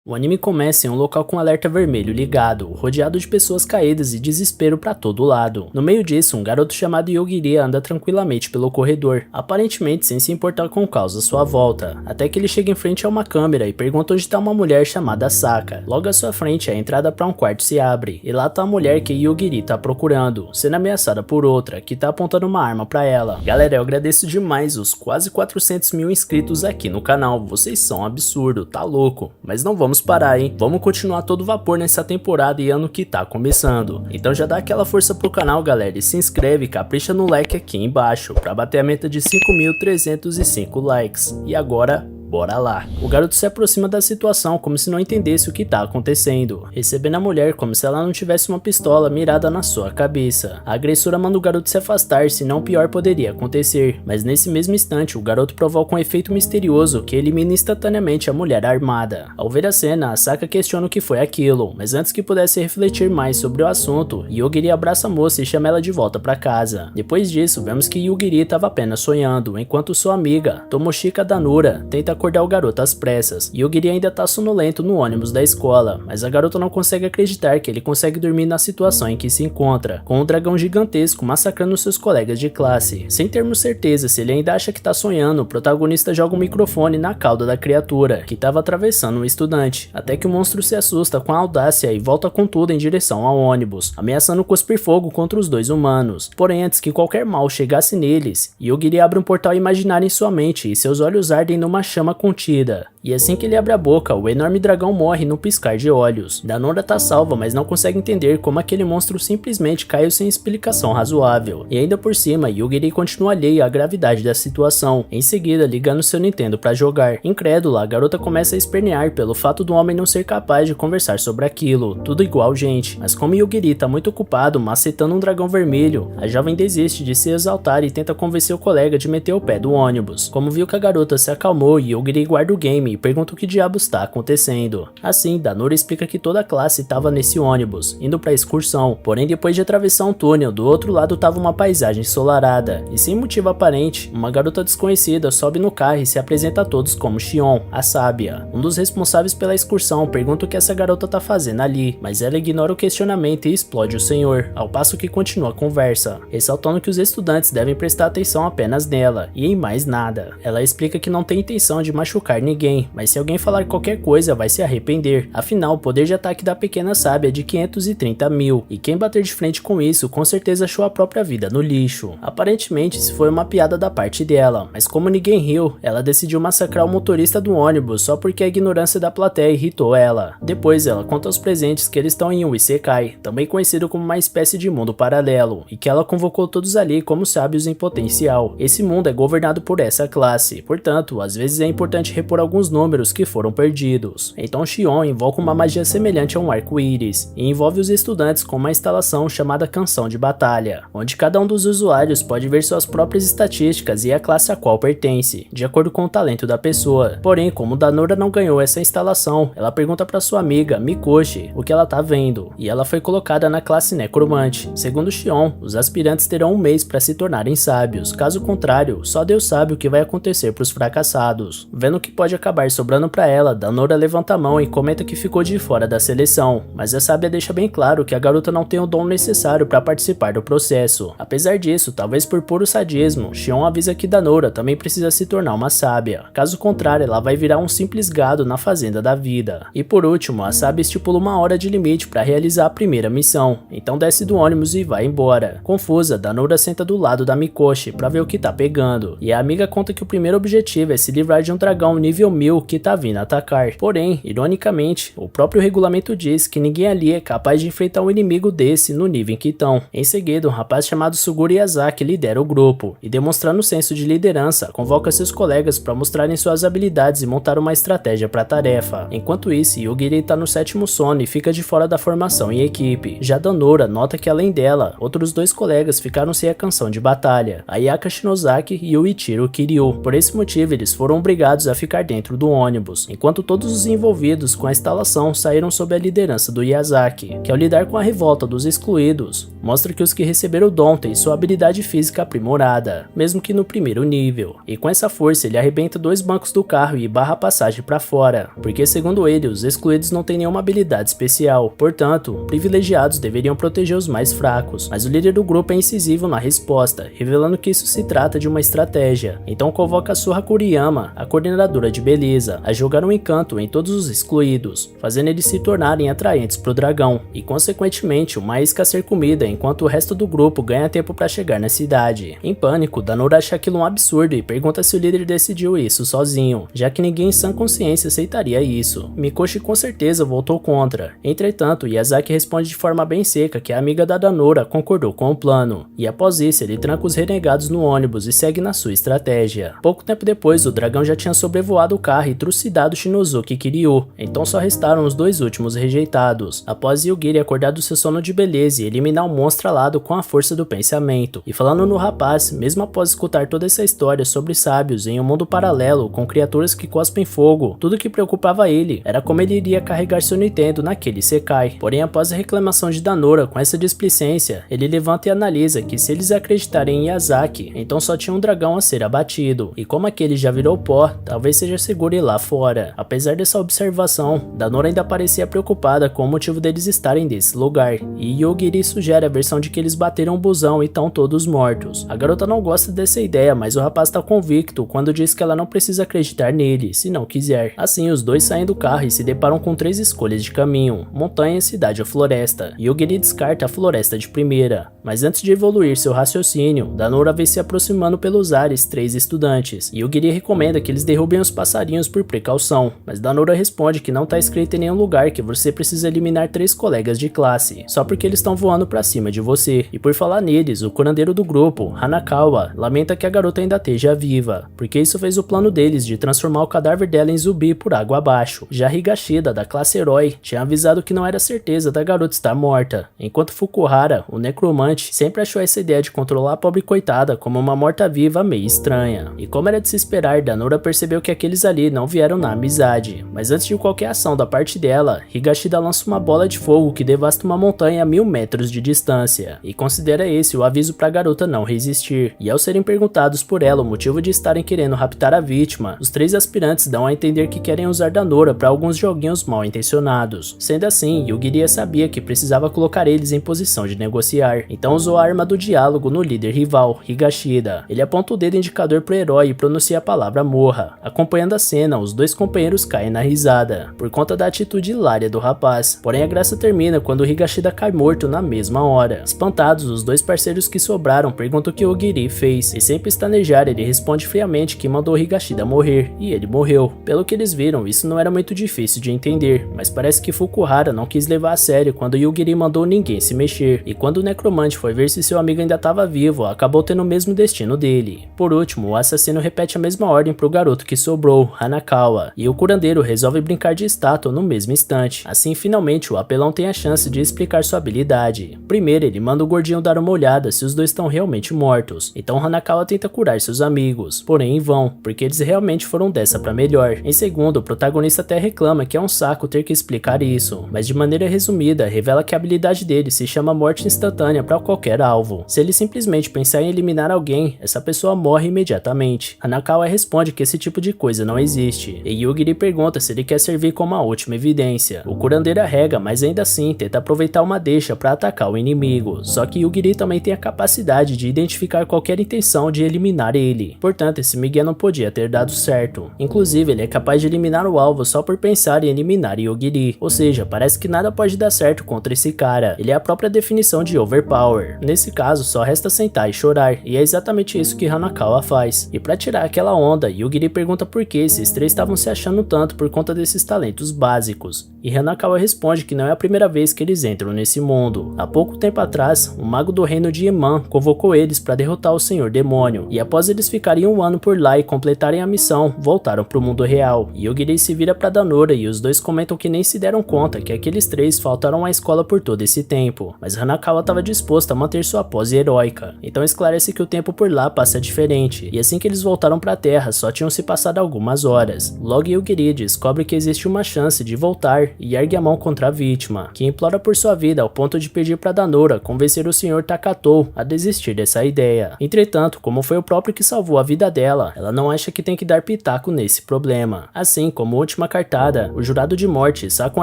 O anime começa em um local com alerta vermelho ligado, rodeado de pessoas caídas e desespero pra todo lado. No meio disso, um garoto chamado Yogiri anda tranquilamente pelo corredor, aparentemente sem se importar com o caos à sua volta, até que ele chega em frente a uma câmera e pergunta onde tá uma mulher chamada Saka. Logo à sua frente, a entrada pra um quarto se abre, e lá tá a mulher que Yogiri tá procurando, sendo ameaçada por outra, que tá apontando uma arma pra ela. Galera, eu agradeço demais os quase 400 mil inscritos aqui no canal, vocês são um absurdo, tá louco, mas não vamos parar, hein? Vamos continuar todo vapor nessa temporada e ano que tá começando. Então já dá aquela força pro canal, galera, e se inscreve e capricha no like aqui embaixo, pra bater a meta de 5.305 likes. E agora, bora lá. O garoto se aproxima da situação como se não entendesse o que tá acontecendo, recebendo a mulher como se ela não tivesse uma pistola mirada na sua cabeça. A agressora manda o garoto se afastar, senão o pior poderia acontecer, mas nesse mesmo instante o garoto provoca um efeito misterioso que elimina instantaneamente a mulher armada. Ao ver a cena, a Saka questiona o que foi aquilo, mas antes que pudesse refletir mais sobre o assunto, Yogiri abraça a moça e chama ela de volta pra casa. Depois disso, vemos que Yogiri estava apenas sonhando, enquanto sua amiga, Tomoshika Danura, tenta acordar o garoto às pressas. Yogiri ainda tá sonolento no ônibus da escola, mas a garota não consegue acreditar que ele consegue dormir na situação em que se encontra, com um dragão gigantesco massacrando seus colegas de classe. Sem termos certeza se ele ainda acha que tá sonhando, o protagonista joga um microfone na cauda da criatura, que estava atravessando um estudante, até que o monstro se assusta com a audácia e volta com tudo em direção ao ônibus, ameaçando cuspir fogo contra os dois humanos. Porém, antes que qualquer mal chegasse neles, Yogiri abre um portal imaginário em sua mente e seus olhos ardem numa chama contida. E assim que ele abre a boca, o enorme dragão morre num piscar de olhos. Danora tá salva, mas não consegue entender como aquele monstro simplesmente caiu sem explicação razoável. E ainda por cima, Yogiri continua alheio à gravidade da situação, em seguida ligando seu Nintendo pra jogar. Incrédula, a garota começa a espernear pelo fato do homem não ser capaz de conversar sobre aquilo, tudo igual gente. Mas como Yogiri tá muito ocupado macetando um dragão vermelho, a jovem desiste de se exaltar e tenta convencer o colega de meter o pé do ônibus. Como viu que a garota se acalmou, Yogiri guarda o game e pergunta o que diabos está acontecendo. Assim, Danura explica que toda a classe estava nesse ônibus, indo para a excursão, porém depois de atravessar um túnel, do outro lado estava uma paisagem ensolarada, e sem motivo aparente, uma garota desconhecida sobe no carro e se apresenta a todos como Shion, a sábia. Um dos responsáveis pela excursão pergunta o que essa garota tá fazendo ali, mas ela ignora o questionamento e explode o senhor, ao passo que continua a conversa, ressaltando que os estudantes devem prestar atenção apenas nela, e em mais nada. Ela explica que não tem intenção de machucar ninguém, mas se alguém falar qualquer coisa vai se arrepender, afinal o poder de ataque da pequena sábia é de 530 mil, e quem bater de frente com isso com certeza achou a própria vida no lixo. Aparentemente isso foi uma piada da parte dela, mas como ninguém riu, ela decidiu massacrar o motorista do ônibus só porque a ignorância da plateia irritou ela. Depois ela conta aos presentes que eles estão em um Isekai, também conhecido como uma espécie de mundo paralelo, e que ela convocou todos ali como sábios em potencial. Esse mundo é governado por essa classe, portanto, às vezes é importante repor alguns números que foram perdidos. Então Shion invoca uma magia semelhante a um arco-íris, e envolve os estudantes com uma instalação chamada Canção de Batalha, onde cada um dos usuários pode ver suas próprias estatísticas e a classe a qual pertence, de acordo com o talento da pessoa. Porém, como Danora não ganhou essa instalação, ela pergunta para sua amiga, Mikoshi, o que ela tá vendo, e ela foi colocada na classe Necromante. Segundo Shion, os aspirantes terão um mês para se tornarem sábios, caso contrário, só Deus sabe o que vai acontecer para os fracassados. Vendo que pode acabar sobrando para ela, Danora levanta a mão e comenta que ficou de fora da seleção, mas a sábia deixa bem claro que a garota não tem o dom necessário para participar do processo. Apesar disso, talvez por puro sadismo, Shion avisa que Danora também precisa se tornar uma sábia, caso contrário ela vai virar um simples gado na fazenda da vida. E por último, a sábia estipula uma hora de limite para realizar a primeira missão, então desce do ônibus e vai embora. Confusa, Danora senta do lado da Mikoshi para ver o que tá pegando, e a amiga conta que o primeiro objetivo é se livrar de um dragão nível 1000 que tá vindo atacar. Porém, ironicamente, o próprio regulamento diz que ninguém ali é capaz de enfrentar um inimigo desse no nível em que estão. Em seguida, um rapaz chamado Suguru Yazaki lidera o grupo, e demonstrando senso de liderança, convoca seus colegas para mostrarem suas habilidades e montar uma estratégia para a tarefa. Enquanto isso, Yogiri tá no sétimo sono e fica de fora da formação em equipe. Já Danora nota que além dela, outros dois colegas ficaram sem a canção de batalha, a Yaka Shinozaki e o Ichiro Kiryu. Por esse motivo, eles foram obrigados obrigados a ficar dentro do ônibus, enquanto todos os envolvidos com a instalação saíram sob a liderança do Yazaki, que ao lidar com a revolta dos excluídos, mostra que os que receberam o dom têm sua habilidade física aprimorada, mesmo que no primeiro nível, e com essa força ele arrebenta 2 bancos do carro e barra a passagem para fora, porque segundo ele, os excluídos não têm nenhuma habilidade especial, portanto, privilegiados deveriam proteger os mais fracos, mas o líder do grupo é incisivo na resposta, revelando que isso se trata de uma estratégia, então convoca Suha Kuriyama, a coordenadora de beleza, a jogar um encanto em todos os excluídos, fazendo eles se tornarem atraentes pro dragão, e consequentemente uma isca a ser comida enquanto o resto do grupo ganha tempo para chegar na cidade. Em pânico, Danora acha aquilo um absurdo e pergunta se o líder decidiu isso sozinho, já que ninguém em sã consciência aceitaria isso. Mikoshi com certeza voltou contra. Entretanto, Yazaki responde de forma bem seca que a amiga da Danora concordou com o plano, e após isso ele tranca os renegados no ônibus e segue na sua estratégia. Pouco tempo depois, o dragão já tinha sobrevoado o carro e trucidado Shinozuki Kiryu, então só restaram os 2 últimos rejeitados, após Yugiri acordar do seu sono de beleza e eliminar o monstro alado com a força do pensamento. E falando no rapaz, mesmo após escutar toda essa história sobre sábios em um mundo paralelo com criaturas que cospem fogo, tudo que preocupava ele era como ele iria carregar seu Nintendo naquele Sekai. Porém, após a reclamação de Danora com essa displicência, ele levanta e analisa que se eles acreditarem em Yazaki, então só tinha um dragão a ser abatido, e como aquele já virou pó, talvez seja seguro ir lá fora. Apesar dessa observação, Danora ainda parecia preocupada com o motivo deles estarem nesse lugar, e Yugiri sugere a versão de que eles bateram o busão e estão todos mortos. A garota não gosta dessa ideia, mas o rapaz está convicto quando diz que ela não precisa acreditar nele, se não quiser. Assim, os dois saem do carro e se deparam com 3 escolhas de caminho: montanha, cidade ou floresta. Yugiri descarta a floresta de primeira, mas antes de evoluir seu raciocínio, Danora vê se aproximando pelos ares 3 estudantes. Yugiri recomenda que eles derrubem os passarinhos por precaução, mas Danora responde que não está escrito em nenhum lugar que você precisa eliminar 3 colegas de classe, só porque eles estão voando pra cima de você. E por falar neles, o curandeiro do grupo, Hanakawa, lamenta que a garota ainda esteja viva, porque isso fez o plano deles de transformar o cadáver dela em zumbi por água abaixo. Já Higashida, da classe herói, tinha avisado que não era certeza da garota estar morta, enquanto Fukuhara, o necromante, sempre achou essa ideia de controlar a pobre coitada como uma morta-viva meio estranha. E como era de se esperar, Danora percebeu que aqueles ali não vieram na amizade, mas antes de qualquer ação da parte dela, Higashida lança uma bola de fogo que devasta uma montanha a 1000 metros de distância, e considera esse o aviso para a garota não resistir. E ao serem perguntados por ela o motivo de estarem querendo raptar a vítima, os 3 aspirantes dão a entender que querem usar Danora para alguns joguinhos mal intencionados. Sendo assim, Yugiri sabia que precisava colocar eles em posição de negociar, então usou a arma do diálogo no líder rival, Higashida. Ele aponta o dedo indicador pro herói e pronuncia a palavra morra. Acompanhando a cena, os 2 companheiros caem na risada, por conta da atitude hilária do rapaz. Porém, a graça termina quando Higashida cai morto na mesma hora. Espantados, os 2 parceiros que sobraram perguntam o que Yugiri fez, e sem pestanejar, ele responde friamente que mandou Higashida morrer, e ele morreu. Pelo que eles viram, isso não era muito difícil de entender, mas parece que Fukuhara não quis levar a sério quando Yugiri mandou ninguém se mexer, e quando o necromante foi ver se seu amigo ainda estava vivo, acabou tendo o mesmo destino dele. Por último, o assassino repete a mesma ordem pro garoto que sobrou, Hanakawa, e o curandeiro resolve brincar de estátua no mesmo instante. Assim, finalmente, o apelão tem a chance de explicar sua habilidade. Primeiro, ele manda o gordinho dar uma olhada se os 2 estão realmente mortos, então Hanakawa tenta curar seus amigos, porém em vão, porque eles realmente foram dessa pra melhor. Em segundo, o protagonista até reclama que é um saco ter que explicar isso, mas de maneira resumida, revela que a habilidade dele se chama morte instantânea para qualquer alvo. Se ele simplesmente pensar em eliminar alguém, essa pessoa morre imediatamente. Hanakawa responde que esse tipo de coisa não existe, e Yugiri pergunta se ele quer servir como a última evidência. O curandeiro arrega, mas ainda assim tenta aproveitar uma deixa para atacar o inimigo, só que Yugiri também tem a capacidade de identificar qualquer intenção de eliminar ele, portanto esse migué não podia ter dado certo. Inclusive, ele é capaz de eliminar o alvo só por pensar em eliminar Yugiri, ou seja, parece que nada pode dar certo contra esse cara. Ele é a própria definição de overpower. Nesse caso, só resta sentar e chorar, e é exatamente isso que Hanakawa faz. E pra tirar aquela onda, Yugiri pergunta por que esses 3 estavam se achando tanto por conta desses talentos básicos, e Hanakawa responde que não é a primeira vez que eles entram nesse mundo. Há pouco tempo atrás, um mago do reino de Iman convocou eles para derrotar o Senhor Demônio, e após eles ficarem 1 ano por lá e completarem a missão, voltaram pro mundo real. Yugiri se vira pra Danora e os 2 comentam que nem se deram conta que aqueles 3 faltaram à escola por todo esse tempo, mas Hanakawa estava disposto disposto a manter sua pose heróica. Então esclarece que o tempo por lá passa diferente, e assim que eles voltaram para a Terra só tinham se passado algumas horas. Logo Yugiri descobre que existe uma chance de voltar e ergue a mão contra a vítima, que implora por sua vida ao ponto de pedir para Danora convencer o Sr. Takatou a desistir dessa ideia. Entretanto, como foi o próprio que salvou a vida dela, ela não acha que tem que dar pitaco nesse problema. Assim, como última cartada, o jurado de morte saca um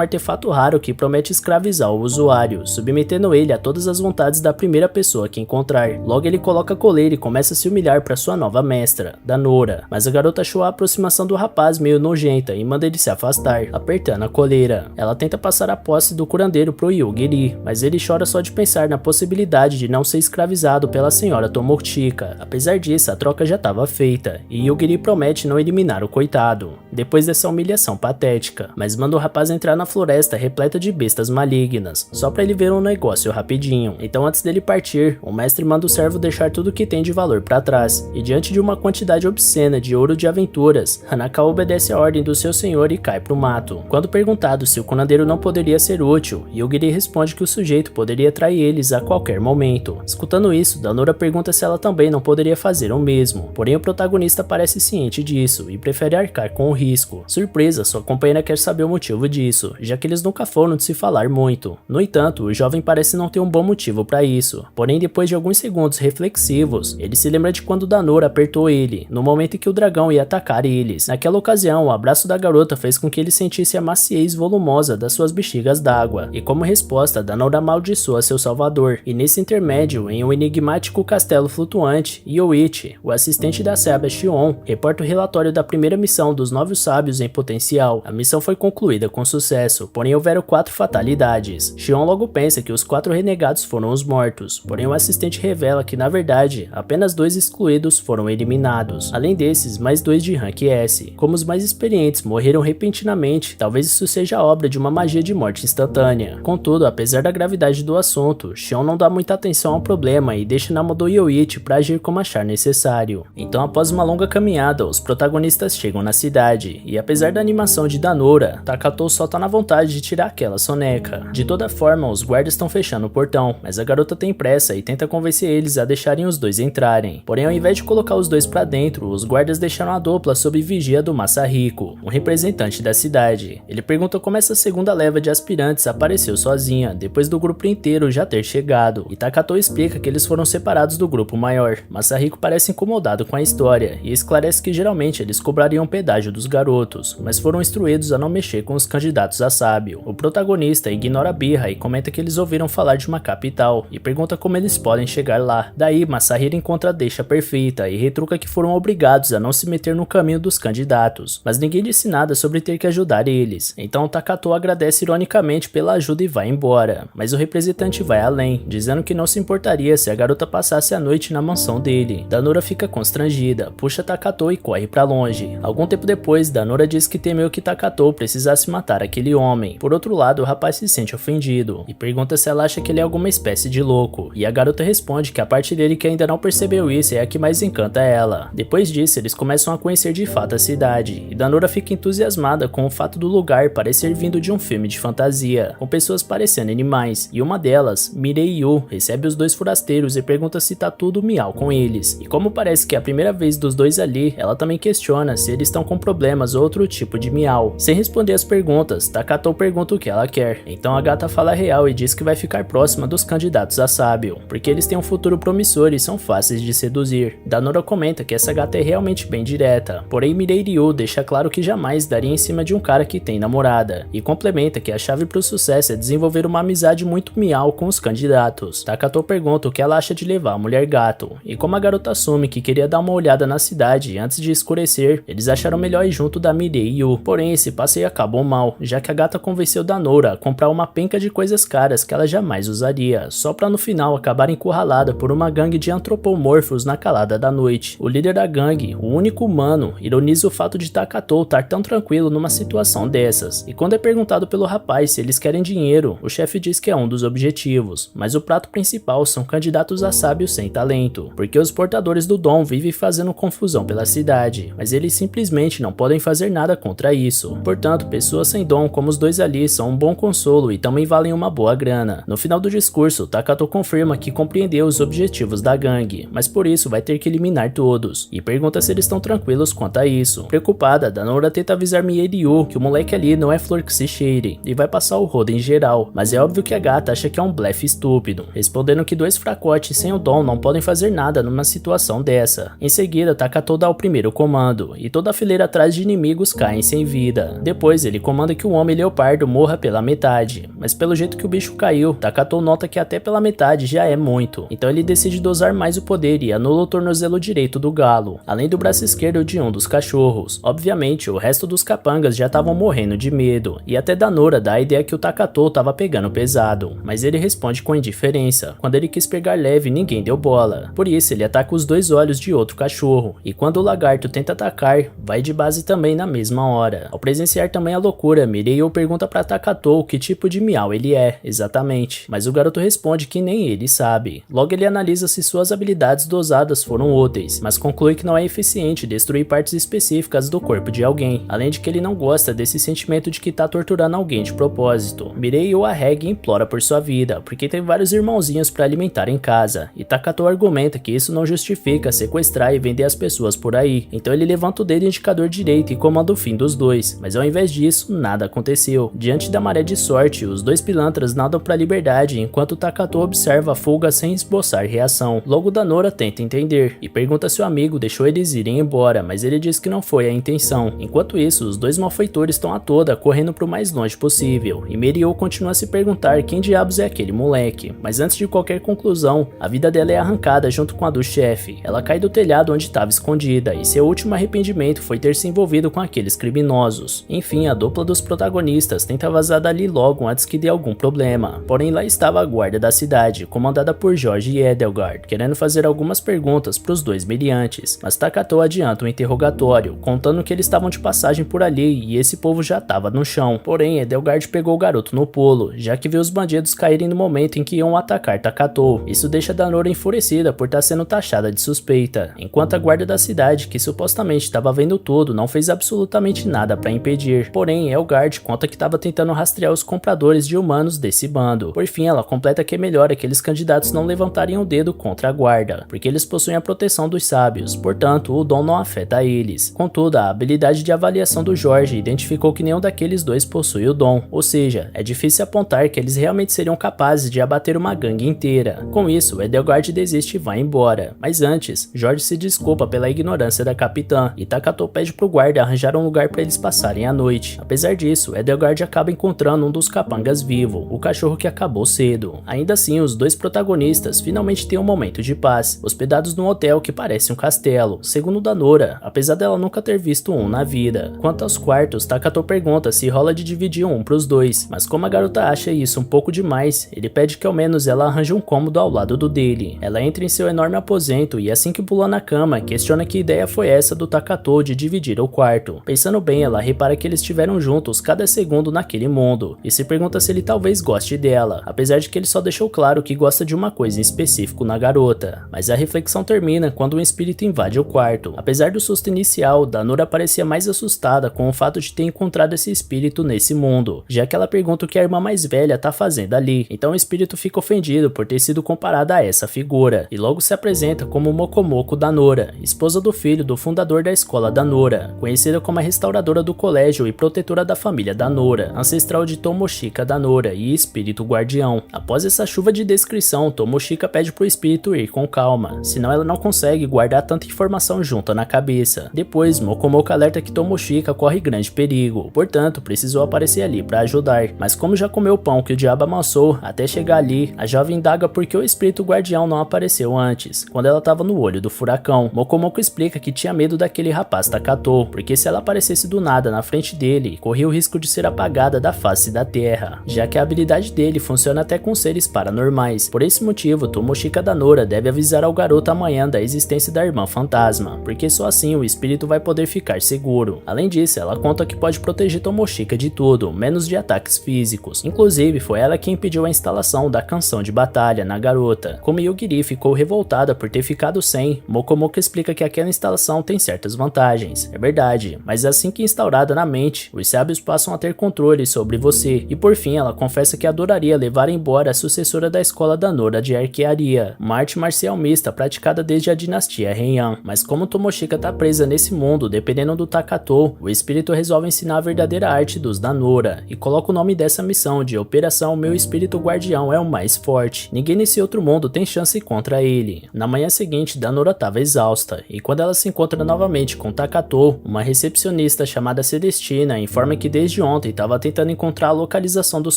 artefato raro que promete escravizar o usuário, submetendo ele a todas as vontades da primeira pessoa que encontrar. Logo ele coloca a coleira e começa a se humilhar para sua nova mestra, Danora, mas a garota achou a aproximação do rapaz meio nojenta e manda ele se afastar, apertando a coleira. Ela tenta passar a posse do curandeiro pro Yugiri, mas ele chora só de pensar na possibilidade de não ser escravizado pela senhora Tomochika. Apesar disso, a troca já estava feita, e Yugiri promete não eliminar o coitado, depois dessa humilhação patética, mas manda o rapaz entrar na floresta repleta de bestas malignas, só pra ele ver um negócio rapidinho. Então antes dele partir, o mestre manda o servo deixar tudo que tem de valor pra trás, e diante de uma quantidade obscena de ouro de aventuras, Hanaka obedece a ordem do seu senhor e cai pro mato. Quando perguntado se o curandeiro não poderia ser útil, Yugiri responde que o sujeito poderia trair eles a qualquer momento. Escutando isso, Danora pergunta se ela também não poderia fazer o mesmo, porém o protagonista parece ciente disso e prefere arcar com o risco. Surpresa, sua companheira quer saber o motivo disso, já que eles nunca foram de se falar muito. No entanto, o jovem parece não ter um bom motivo para isso, porém depois de alguns segundos reflexivos, ele se lembra de quando Danora apertou ele, no momento em que o dragão ia atacar eles. Naquela ocasião, o abraço da garota fez com que ele sentisse a maciez volumosa das suas bexigas d'água, e como resposta, Danora amaldiçoa seu salvador, e nesse intermédio, em um enigmático castelo flutuante, Yoichi, o assistente da sábia Shion, reporta o relatório da primeira missão dos 9 sábios em potencial. A missão foi concluída com sucesso, porém houveram 4 fatalidades. Shion logo pensa que os 4 renegados foram os mortos, porém o assistente revela que na verdade, apenas 2 excluídos foram eliminados. Além desses, mais 2 de rank S. Como os mais experientes morreram repentinamente, talvez isso seja obra de uma magia de morte instantânea. Contudo, apesar da gravidade do assunto, Shion não dá muita atenção ao problema e deixa na mão do Yoichi para agir como achar necessário. Então, após uma longa caminhada, os protagonistas chegam na cidade, e apesar da animação de Danora, Takatou só tá na vontade de tirar aquela soneca. De toda forma, os guardas estão fechando o portão, mas a garota tem pressa e tenta convencer eles a deixarem os dois entrarem. Porém, ao invés de colocar os dois pra dentro, os guardas deixaram a dupla sob vigia do Masahiko, um representante da cidade. Ele pergunta como essa segunda leva de aspirantes apareceu sozinha, depois do grupo inteiro já ter chegado, e Takatou explica que eles foram separados do grupo maior. Masahiko parece incomodado com a história, e esclarece que geralmente eles cobrariam pedágio dos garotos, mas foram instruídos a não mexer com os candidatos a sábio. O protagonista ignora a birra e comenta que eles ouviram falar de uma capital, e pergunta como eles podem chegar lá. Daí, Masahiro encontra a deixa perfeita e retruca que foram obrigados a não se meter no caminho dos candidatos, mas ninguém disse nada sobre ter que ajudar eles. Então Takatou agradece ironicamente pela ajuda e vai embora, mas o representante vai além, dizendo que não se importaria se a garota passasse a noite na mansão dele. Danora fica constrangida, puxa Takatou e corre pra longe. Algum tempo depois, Danora diz que temeu que Takatou precisasse matar aquele homem. Por outro lado, o rapaz se sente ofendido e pergunta se ela acha que ele é alguma espécie de louco, e a garota responde que a parte dele que ainda não percebeu isso é a que mais encanta ela. Depois disso, eles começam a conhecer de fato a cidade, e Danora fica entusiasmada com o fato do lugar parecer vindo de um filme de fantasia, com pessoas parecendo animais, e uma delas, Mirei Yu, recebe os dois forasteiros e pergunta se tá tudo miau com eles. E como parece que é a primeira vez dos dois ali, ela também questiona se eles estão com problemas ou outro tipo de miau. Sem responder as perguntas, Takatou pergunta o que ela quer, então a gata fala a real e diz que vai ficar próxima dos candidatos a sábio, porque eles têm um futuro promissor e são fáceis de seduzir. Danora comenta que essa gata é realmente bem direta, porém Mirei Ryu deixa claro que jamais daria em cima de um cara que tem namorada, e complementa que a chave pro sucesso é desenvolver uma amizade muito miau com os candidatos. Takatou pergunta o que ela acha de levar a mulher gato, e como a garota assume que queria dar uma olhada na cidade antes de escurecer, eles acharam melhor ir junto da Mirei Yu. Porém, esse passeio acabou mal, já que a gata convenceu Danora a comprar uma penca de coisas caras que ela jamais usaria, só pra no final acabar encurralada por uma gangue de antropomorfos na calada da noite. O líder da gangue, o único humano, ironiza o fato de Takatou estar tão tranquilo numa situação dessas, e quando é perguntado pelo rapaz se eles querem dinheiro, o chefe diz que é um dos objetivos, mas o prato principal são candidatos a sábios sem talento, porque os portadores do dom vivem fazendo confusão pela cidade, mas eles simplesmente não podem fazer nada contra isso. Portanto, pessoas sem dom como os dois ali são um bom consolo e também valem uma boa grana. No final do discurso, Takatou Takato confirma que compreendeu os objetivos da gangue, mas por isso vai ter que eliminar todos, e pergunta se eles estão tranquilos quanto a isso. Preocupada, Danora tenta avisar Mie e Ryu que o moleque ali não é flor que se cheire, e vai passar o rodo em geral, mas é óbvio que a gata acha que é um blefe estúpido, respondendo que 2 fracotes sem o dom não podem fazer nada numa situação dessa. Em seguida, Takato dá o primeiro comando, e toda a fileira atrás de inimigos caem sem vida. Depois ele comanda que o homem leopardo morra pela metade, mas pelo jeito que o bicho caiu, Takato nota que até pela metade já é muito, então ele decide dosar mais o poder e anula o tornozelo direito do galo, além do braço esquerdo de um dos cachorros. Obviamente, o resto dos capangas já estavam morrendo de medo, e até Danora dá a ideia que o Takato tava pegando pesado, mas ele responde com indiferença. Quando ele quis pegar leve, ninguém deu bola, por isso ele ataca os 2 olhos de outro cachorro, e quando o lagarto tenta atacar, vai de base também na mesma hora. Ao presenciar também a loucura, Mireio pergunta pra Takato que tipo de miau ele é, exatamente, mas o garoto responde que nem ele sabe. Logo ele analisa se suas habilidades dosadas foram úteis, mas conclui que não é eficiente destruir partes específicas do corpo de alguém, além de que ele não gosta desse sentimento de que tá torturando alguém de propósito. Mireio arrega e implora por sua vida, porque tem vários irmãozinhos pra alimentar em casa, e Takato argumenta que isso não justifica sequestrar e vender as pessoas por aí, então ele levanta o dedo indicador direito e comanda o fim dos 2, mas ao invés disso, nada aconteceu. Diante da maré de sorte, os 2 pilantras nadam pra liberdade, enquanto Takato observa a fuga sem esboçar reação. Logo Danora tenta entender, e pergunta se o amigo deixou eles irem embora, mas ele diz que não foi a intenção. Enquanto isso, os 2 malfeitores estão a toda, correndo pro mais longe possível, e Mireio continua a se perguntar quem diabos é aquele moleque, mas antes de qualquer conclusão, a vida dela é arrancada junto com a do chefe. Ela cai do telhado onde estava escondida, e seu último arrependimento foi ter se envolvido com aqueles criminosos. Enfim, a dupla dos protagonistas tenta vazar dali logo antes que dê algum problema, porém lá estava a guarda da cidade, comandada por Jorge e Edelgard, querendo fazer algumas perguntas pros 2 meliantes, mas Takato adianta o interrogatório, contando que eles estavam de passagem por ali e esse povo já estava no chão. Porém, Edelgard pegou o garoto no pulo, já que viu os bandidos caírem no momento em que iam atacar Takato. Isso deixa Danora enfurecida por estar sendo taxada de suspeita, enquanto a guarda da cidade, que supostamente estava vendo tudo, não fez absolutamente nada para impedir. Porém, Edelgard conta que estava tentando rastrear os compradores de humanos desse bando. Por fim, ela completa que é melhor aqueles candidatos não levantarem o dedo contra a guarda, porque eles possuem a proteção dos sábios, portanto, o dom não afeta eles. Contudo, a habilidade de avaliação do Jorge identificou que nenhum daqueles 2 possui o dom, ou seja, é difícil apontar que eles realmente seriam capazes de abater uma gangue inteira. Com isso, Edelgard desiste e vai embora, mas antes, Jorge se desculpa pela ignorância da capitã, e Takato pede pro guarda arranjar um lugar para eles passarem a noite. Apesar disso, Edelgard acaba encontrando um dos capangas vivo, o cachorro que acabou cedo. Ainda assim, os 2 protagonistas finalmente têm um momento de paz, hospedados num hotel que parece um castelo, segundo Danora, apesar dela nunca ter visto um na vida. Quanto aos quartos, Takato pergunta se rola de dividir um pros 2, mas como a garota acha isso um pouco demais, ele pede que ao menos ela arranje um cômodo ao lado do dele. Ela entra em seu enorme aposento e assim que pula na cama, questiona que ideia foi essa do Takato de dividir o quarto. Pensando bem, ela repara que eles estiveram juntos cada segundo naquele mundo, e se pergunta se ele talvez goste dela, apesar de que ele só deixou claro que gosta de uma coisa em específico na garota. Mas a reflexão termina quando um espírito invade o quarto. Apesar do susto inicial, Danora parecia mais assustada com o fato de ter encontrado esse espírito nesse mundo, já que ela pergunta o que a irmã mais velha tá fazendo ali. Então o espírito fica ofendido por ter sido comparada a essa figura, e logo se apresenta como Mokomoko Danora, esposa do filho do fundador da escola Danora, conhecida como a restauradora do colégio e protetora da família Danora, ancestral de Tomoshika Danora e espírito guardião. Após essa chuva de descrição, Tomoshika pede pro espírito ir com calma, senão ela não consegue guardar tanta informação junta na cabeça. Depois, Mokomoko alerta que Tomoshika corre grande perigo, portanto precisou aparecer ali para ajudar, mas como já comeu o pão que o diabo amassou até chegar ali, a jovem indaga por que o espírito guardião não apareceu antes, quando ela estava no olho do furacão. Mokomoko explica que tinha medo daquele rapaz Takato, porque se ela aparecesse do nada na frente dele, corria o risco de ser apagada da face da terra, já que a habilidade dele funciona até com seres paranormais. Por esse motivo, Tomoshika Danora deve avisar ao garoto amanhã da existência da irmã fantasma, porque só assim o espírito vai poder ficar seguro. Além disso, ela conta que pode proteger Tomoshika de tudo, menos de ataques físicos. Inclusive, foi ela quem impediu a instalação da canção de batalha na garota. Como Yugiri ficou revoltada por ter ficado sem, Mokomoko explica que aquela instalação tem certas vantagens. É verdade, mas assim que instaurada na mente, os sábios passam a ter controle sobre você, e por fim ela confessa que adoraria levar embora a sucessora professora da escola da Nora de arquearia, uma arte marcial mista praticada desde a dinastia Heian. Mas como Tomoshika tá presa nesse mundo, dependendo do Takatou, o espírito resolve ensinar a verdadeira arte dos da Nora e coloca o nome dessa missão de Operação Meu Espírito Guardião é o mais forte. Ninguém nesse outro mundo tem chance contra ele. Na manhã seguinte, Danora estava exausta, e quando ela se encontra novamente com Takatou, uma recepcionista chamada Celestina informa que desde ontem estava tentando encontrar a localização dos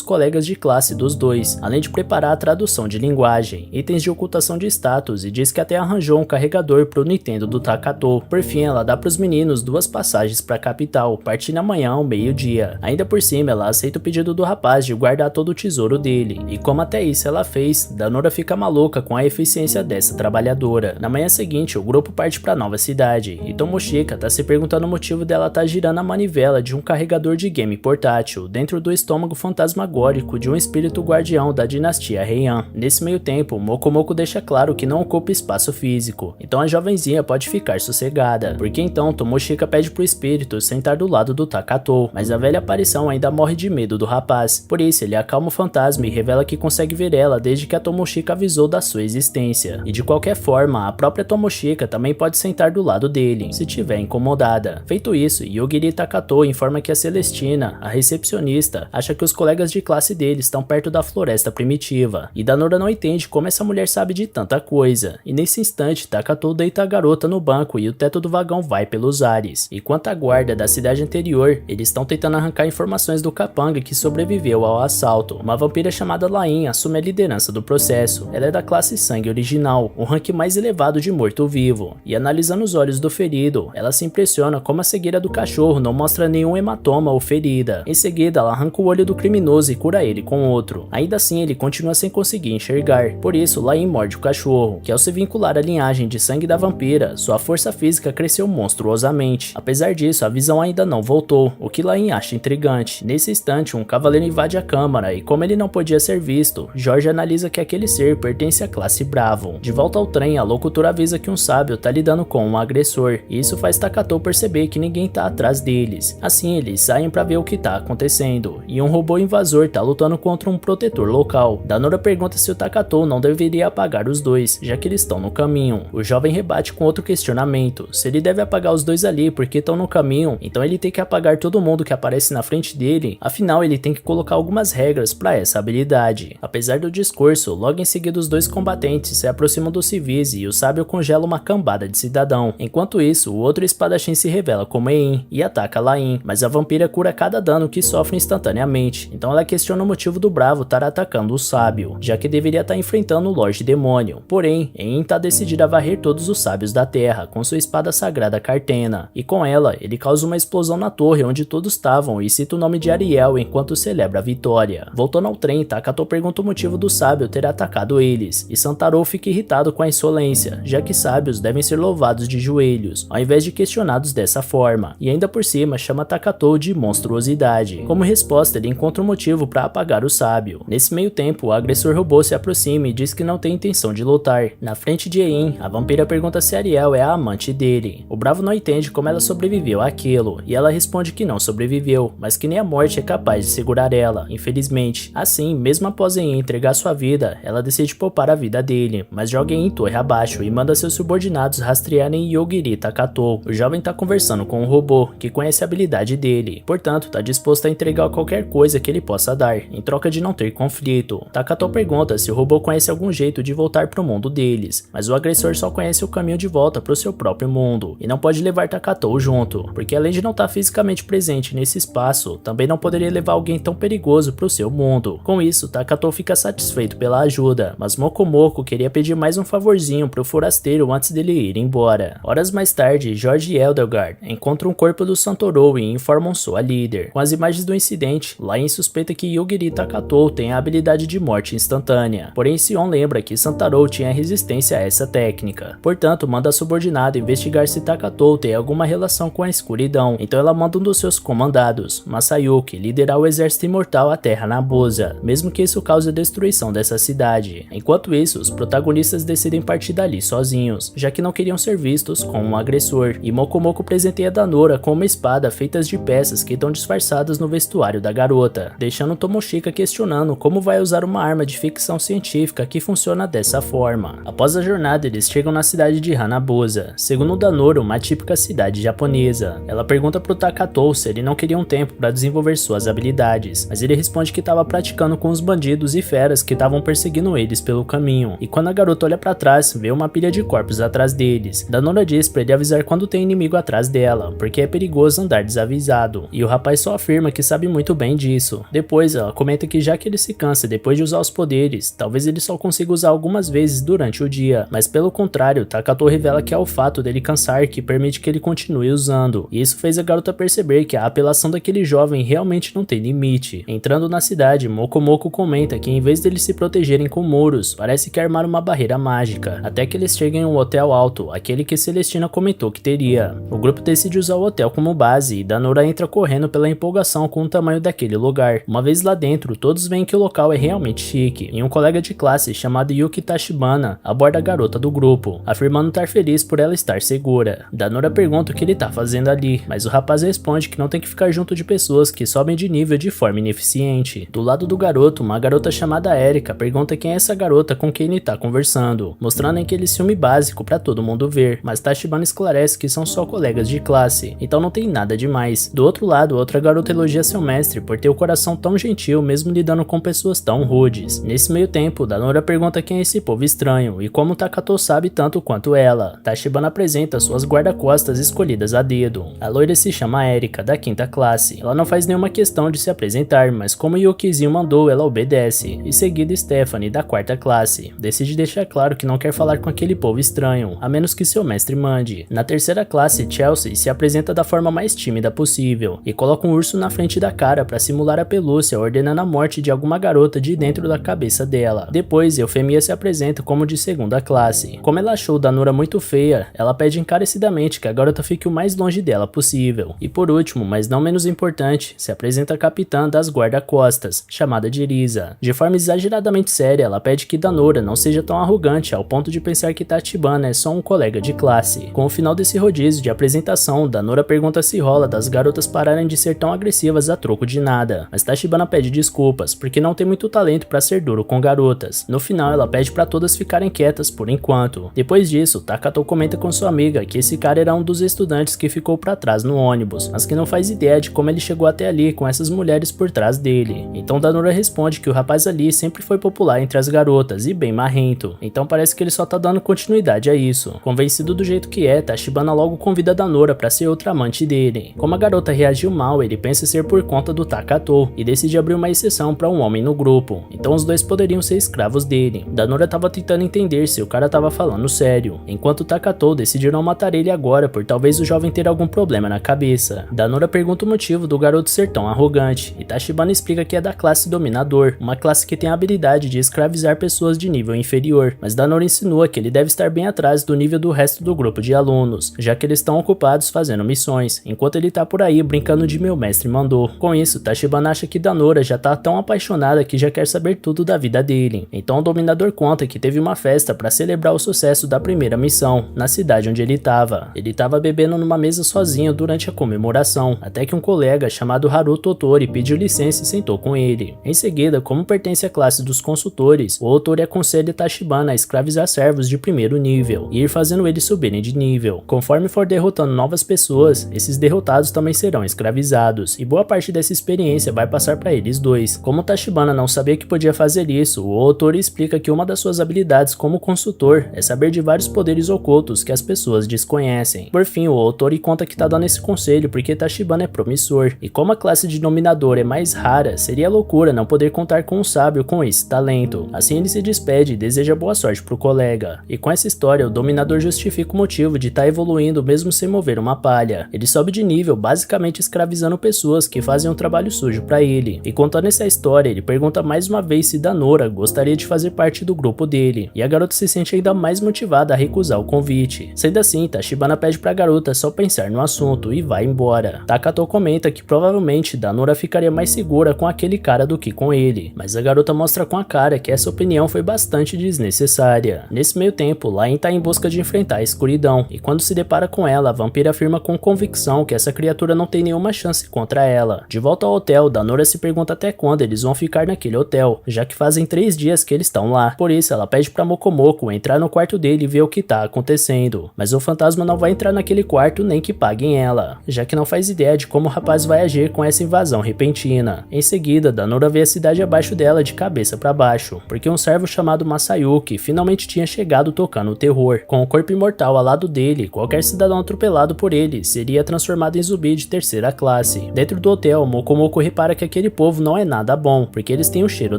colegas de classe dos dois, além de preparar a tradução de linguagem, itens de ocultação de status, e diz que até arranjou um carregador pro Nintendo do Takatou. Por fim, ela dá pros meninos 2 passagens pra capital, partindo amanhã ao meio-dia. Ainda por cima, ela aceita o pedido do rapaz de guardar todo o tesouro dele, e como até isso ela fez, Danora fica maluca com a eficiência dessa trabalhadora. Na manhã seguinte, o grupo parte pra nova cidade, e Tomoshika tá se perguntando o motivo dela tá girando a manivela de um carregador de game portátil dentro do estômago fantasmagórico de um espírito guardião da dinastia Heian. Nesse meio tempo, Mokomoko deixa claro que não ocupa espaço físico, então a jovenzinha pode ficar sossegada, porque então Tomoshika pede pro espírito sentar do lado do Takatou, mas a velha aparição ainda morre de medo do rapaz, por isso ele acalma o fantasma e revela que consegue ver ela desde que a Tomoshika avisou da sua existência, e de qualquer forma, a própria Tomoshika também pode sentar do lado dele, se tiver incomodada. Feito isso, Yogiri Takatou informa que a Celestina, a recepcionista, acha que os colegas de classe dele estão perto da floresta primitiva, e Danora não entende como essa mulher sabe de tanta coisa, e nesse instante Takatou deita a garota no banco e o teto do vagão vai pelos ares. E quanto à guarda da cidade anterior, eles estão tentando arrancar informações do capanga que sobreviveu ao assalto. Uma vampira chamada Lain assume a liderança do processo. Ela é da classe sangue original, o rank mais elevado de morto-vivo, e analisando os olhos do ferido, ela se impressiona como a cegueira do cachorro não mostra nenhum hematoma ou ferida. Em seguida, ela arranca o olho do criminoso e cura ele com outro. Ainda assim, ele continua sem conseguir enxergar. Por isso, Lain morde o cachorro, que ao se vincular à linhagem de sangue da vampira, sua força física cresceu monstruosamente. Apesar disso, a visão ainda não voltou, o que Lain acha intrigante. Nesse instante, um cavaleiro invade a câmara e, como ele não podia ser visto, Jorge analisa que aquele ser pertence à classe Bravo. De volta ao trem, a locutora avisa que um sábio tá lidando com um agressor, e isso faz Takatou perceber que ninguém tá atrás deles. Assim, eles saem pra ver o que tá acontecendo, e um robô invasor tá lutando contra um protetor local. Danora pergunta se o Takatou não deveria apagar os dois, já que eles estão no caminho. O jovem rebate com outro questionamento, se ele deve apagar os dois ali porque estão no caminho, então ele tem que apagar todo mundo que aparece na frente dele, afinal ele tem que colocar algumas regras pra essa habilidade. Apesar do discurso, logo em seguida os dois combatentes se aproximam dos civis e o sábio congela uma cambada de cidadão. Enquanto isso, o outro espadachim se revela como Ein e ataca Lain, mas a vampira cura cada dano que sofre instantaneamente, então ela questiona o motivo do Bravo estar atacando o sábio, já que deveria estar enfrentando o Lorde Demônio. Porém, Ein tá decidido a varrer todos os sábios da Terra com sua espada sagrada Cartena, e com ela, ele causa uma explosão na torre onde todos estavam e cita o nome de Ariel enquanto celebra a vitória. Voltando ao trem, Takatou pergunta o motivo do sábio ter atacado eles, e Santaro fica irritado com a insolência, já que sábios devem ser louvados de joelhos, ao invés de questionados dessa forma, e ainda por cima chama Takatou de monstruosidade. Como resposta, ele encontra um motivo para apagar o sábio. Nesse meio tempo, o agressor robô se aproxima e diz que não tem intenção de lutar. Na frente de Ein, a vampira pergunta se Ariel é a amante dele. O Bravo não entende como ela sobreviveu àquilo, e ela responde que não sobreviveu, mas que nem a morte é capaz de segurar ela, infelizmente. Assim, mesmo após Ein entregar sua vida, ela decide poupar a vida dele, mas joga Ein torre abaixo e manda seus subordinados rastrearem Yogiri Takatou. O jovem tá conversando com um robô, que conhece a habilidade dele, portanto tá disposto a entregar qualquer coisa que ele possa dar, em troca de não ter conflito. Takatou pergunta se o robô conhece algum jeito de voltar pro mundo deles, mas o agressor só conhece o caminho de volta pro seu próprio mundo, e não pode levar Takatou junto, porque além de não estar fisicamente presente nesse espaço, também não poderia levar alguém tão perigoso pro seu mundo. Com isso, Takatou fica satisfeito pela ajuda, mas Mokomoko queria pedir mais um favorzinho pro forasteiro antes dele ir embora. Horas mais tarde, Jorge e Edelgard encontram o corpo do Santoro e informam sua líder. Com as imagens do incidente, Lain suspeita que Yogiri Takatou tem a habilidade de morte instantânea, porém Sion lembra que Santaro tinha resistência a essa técnica, portanto manda a subordinada investigar se Takatou tem alguma relação com a escuridão, então ela manda um dos seus comandados, Masayuki, liderar o exército imortal à Terra Nabusa, mesmo que isso cause a destruição dessa cidade. Enquanto isso, os protagonistas decidem partir dali sozinhos, já que não queriam ser vistos como um agressor, e Mokomoko presenteia Danora com uma espada feita de peças que estão disfarçadas no vestuário da garota, deixando Tomoshika questionando como vai usar uma uma arma de ficção científica que funciona dessa forma. Após a jornada, eles chegam na cidade de Hanabusa, segundo Danora, uma típica cidade japonesa. Ela pergunta pro Takatou se ele não queria um tempo para desenvolver suas habilidades, mas ele responde que estava praticando com os bandidos e feras que estavam perseguindo eles pelo caminho. E quando a garota olha para trás, vê uma pilha de corpos atrás deles. Danora diz para ele avisar quando tem inimigo atrás dela, porque é perigoso andar desavisado. E o rapaz só afirma que sabe muito bem disso. Depois ela comenta que já que ele se cansa depois de usar os poderes, talvez ele só consiga usar algumas vezes durante o dia, mas pelo contrário, Takatou revela que é o fato dele cansar que permite que ele continue usando. E isso fez a garota perceber que a apelação daquele jovem realmente não tem limite. Entrando na cidade, Mokomoko comenta que em vez deles se protegerem com muros, parece que armaram uma barreira mágica, até que eles cheguem em um hotel alto, aquele que Celestina comentou que teria. O grupo decide usar o hotel como base e Danora entra correndo pela empolgação com o tamanho daquele lugar. Uma vez lá dentro, todos veem que o local é realmente chique, e um colega de classe chamado Yuki Tachibana aborda a garota do grupo, afirmando estar feliz por ela estar segura. Danora pergunta o que ele tá fazendo ali, mas o rapaz responde que não tem que ficar junto de pessoas que sobem de nível de forma ineficiente. Do lado do garoto, uma garota chamada Erika pergunta quem é essa garota com quem ele tá conversando, mostrando aquele ciúme básico pra todo mundo ver, mas Tachibana esclarece que são só colegas de classe, então não tem nada demais. Do outro lado, outra garota elogia seu mestre por ter o coração tão gentil mesmo lidando com pessoas tão rudes. Nesse meio tempo, Danora pergunta quem é esse povo estranho e como Takatou sabe tanto quanto ela. Tachibana apresenta suas guarda-costas escolhidas a dedo. A loira se chama Erika, da 5ª classe. Ela não faz nenhuma questão de se apresentar, mas como Yukizinho mandou, ela obedece. Em seguida, Stephanie, da 4ª classe, decide deixar claro que não quer falar com aquele povo estranho, a menos que seu mestre mande. Na 3ª classe, Chelsea se apresenta da forma mais tímida possível e coloca um urso na frente da cara para simular a pelúcia, ordenando a morte de alguma garota de dentro da cabeça dela. Depois, Eufemia se apresenta como de 2ª classe. Como ela achou Danora muito feia, ela pede encarecidamente que a garota fique o mais longe dela possível. E por último, mas não menos importante, se apresenta a capitã das guarda-costas, chamada de Risa. De forma exageradamente séria, ela pede que Danora não seja tão arrogante ao ponto de pensar que Tachibana é só um colega de classe. Com o final desse rodízio de apresentação, Danora pergunta se rola das garotas pararem de ser tão agressivas a troco de nada, mas Tachibana pede desculpas, porque não tem muito talento para ser duro com garotas. No final, ela pede para todas ficarem quietas por enquanto. Depois disso, Takatou comenta com sua amiga que esse cara era um dos estudantes que ficou para trás no ônibus, mas que não faz ideia de como ele chegou até ali com essas mulheres por trás dele. Então Danora responde que o rapaz ali sempre foi popular entre as garotas e bem marrento, então parece que ele só tá dando continuidade a isso. Convencido do jeito que é, Tachibana logo convida Danora para ser outra amante dele. Como a garota reagiu mal, ele pensa ser por conta do Takatou e decide abrir uma exceção para um homem no grupo, então os dois poderiam ser escravos dele. Danora tava tentando entender se o cara tava falando sério, enquanto Takatou decidiu não matar ele agora por talvez o jovem ter algum problema na cabeça. Danora pergunta o motivo do garoto ser tão arrogante e Tachibana explica que é da classe Dominador, uma classe que tem a habilidade de escravizar pessoas de nível inferior, mas Danora insinua que ele deve estar bem atrás do nível do resto do grupo de alunos, já que eles estão ocupados fazendo missões, enquanto ele tá por aí brincando de meu mestre mandou. Com isso, Tachibana acha que Danora já tá tão apaixonada que já quer saber tudo da vida dele. Então o Dominador conta que teve uma festa para celebrar o sucesso da primeira missão, na cidade onde ele tava. Ele tava bebendo numa mesa sozinho durante a comemoração, até que um colega chamado Haru Totori pediu licença e sentou com ele. Em seguida, como pertence à classe dos consultores, o Otori aconselha Tachibana a escravizar servos de primeiro nível e ir fazendo eles subirem de nível. Conforme for derrotando novas pessoas, esses derrotados também serão escravizados, e boa parte dessa experiência vai passar para eles dois. Como Tachibana não sabia que podia fazer isso, o Otori explica que uma das suas habilidades como consultor é saber de vários poderes ocultos que as pessoas desconhecem. Por fim, o Otori conta que tá dando esse conselho porque Tachibana é promissor, e como a classe de Dominador é mais rara, seria loucura não poder contar com um sábio com esse talento. Assim ele se despede e deseja boa sorte pro colega. E com essa história, o Dominador justifica o motivo de estar evoluindo mesmo sem mover uma palha. Ele sobe de nível basicamente escravizando pessoas que fazem um trabalho sujo pra ele. E contando essa história, ele pergunta mais uma vez se Danora gostaria de fazer parte do grupo dele, e a garota se sente ainda mais motivada a recusar o convite. Sendo assim, Tachibana pede pra garota só pensar no assunto e vai embora. Takatou comenta que provavelmente Danora ficaria mais segura com aquele cara do que com ele, mas a garota mostra com a cara que essa opinião foi bastante desnecessária. Nesse meio tempo, Lain tá em busca de enfrentar a escuridão, e quando se depara com ela, a vampira afirma com convicção que essa criatura não tem nenhuma chance contra ela. De volta ao hotel, Danora se pergunta até quando eles vão ficar naquele hotel, hotel, já que fazem 3 dias que eles estão lá. Por isso, ela pede pra Mokomoko entrar no quarto dele e ver o que tá acontecendo. Mas o fantasma não vai entrar naquele quarto nem que paguem ela, já que não faz ideia de como o rapaz vai agir com essa invasão repentina. Em seguida, Danora vê a cidade abaixo dela de cabeça pra baixo, porque um servo chamado Masayuki finalmente tinha chegado tocando o terror. Com o corpo imortal ao lado dele, qualquer cidadão atropelado por ele seria transformado em zumbi de 3ª classe. Dentro do hotel, Mokomoko repara que aquele povo não é nada bom, porque eles têm o cheiro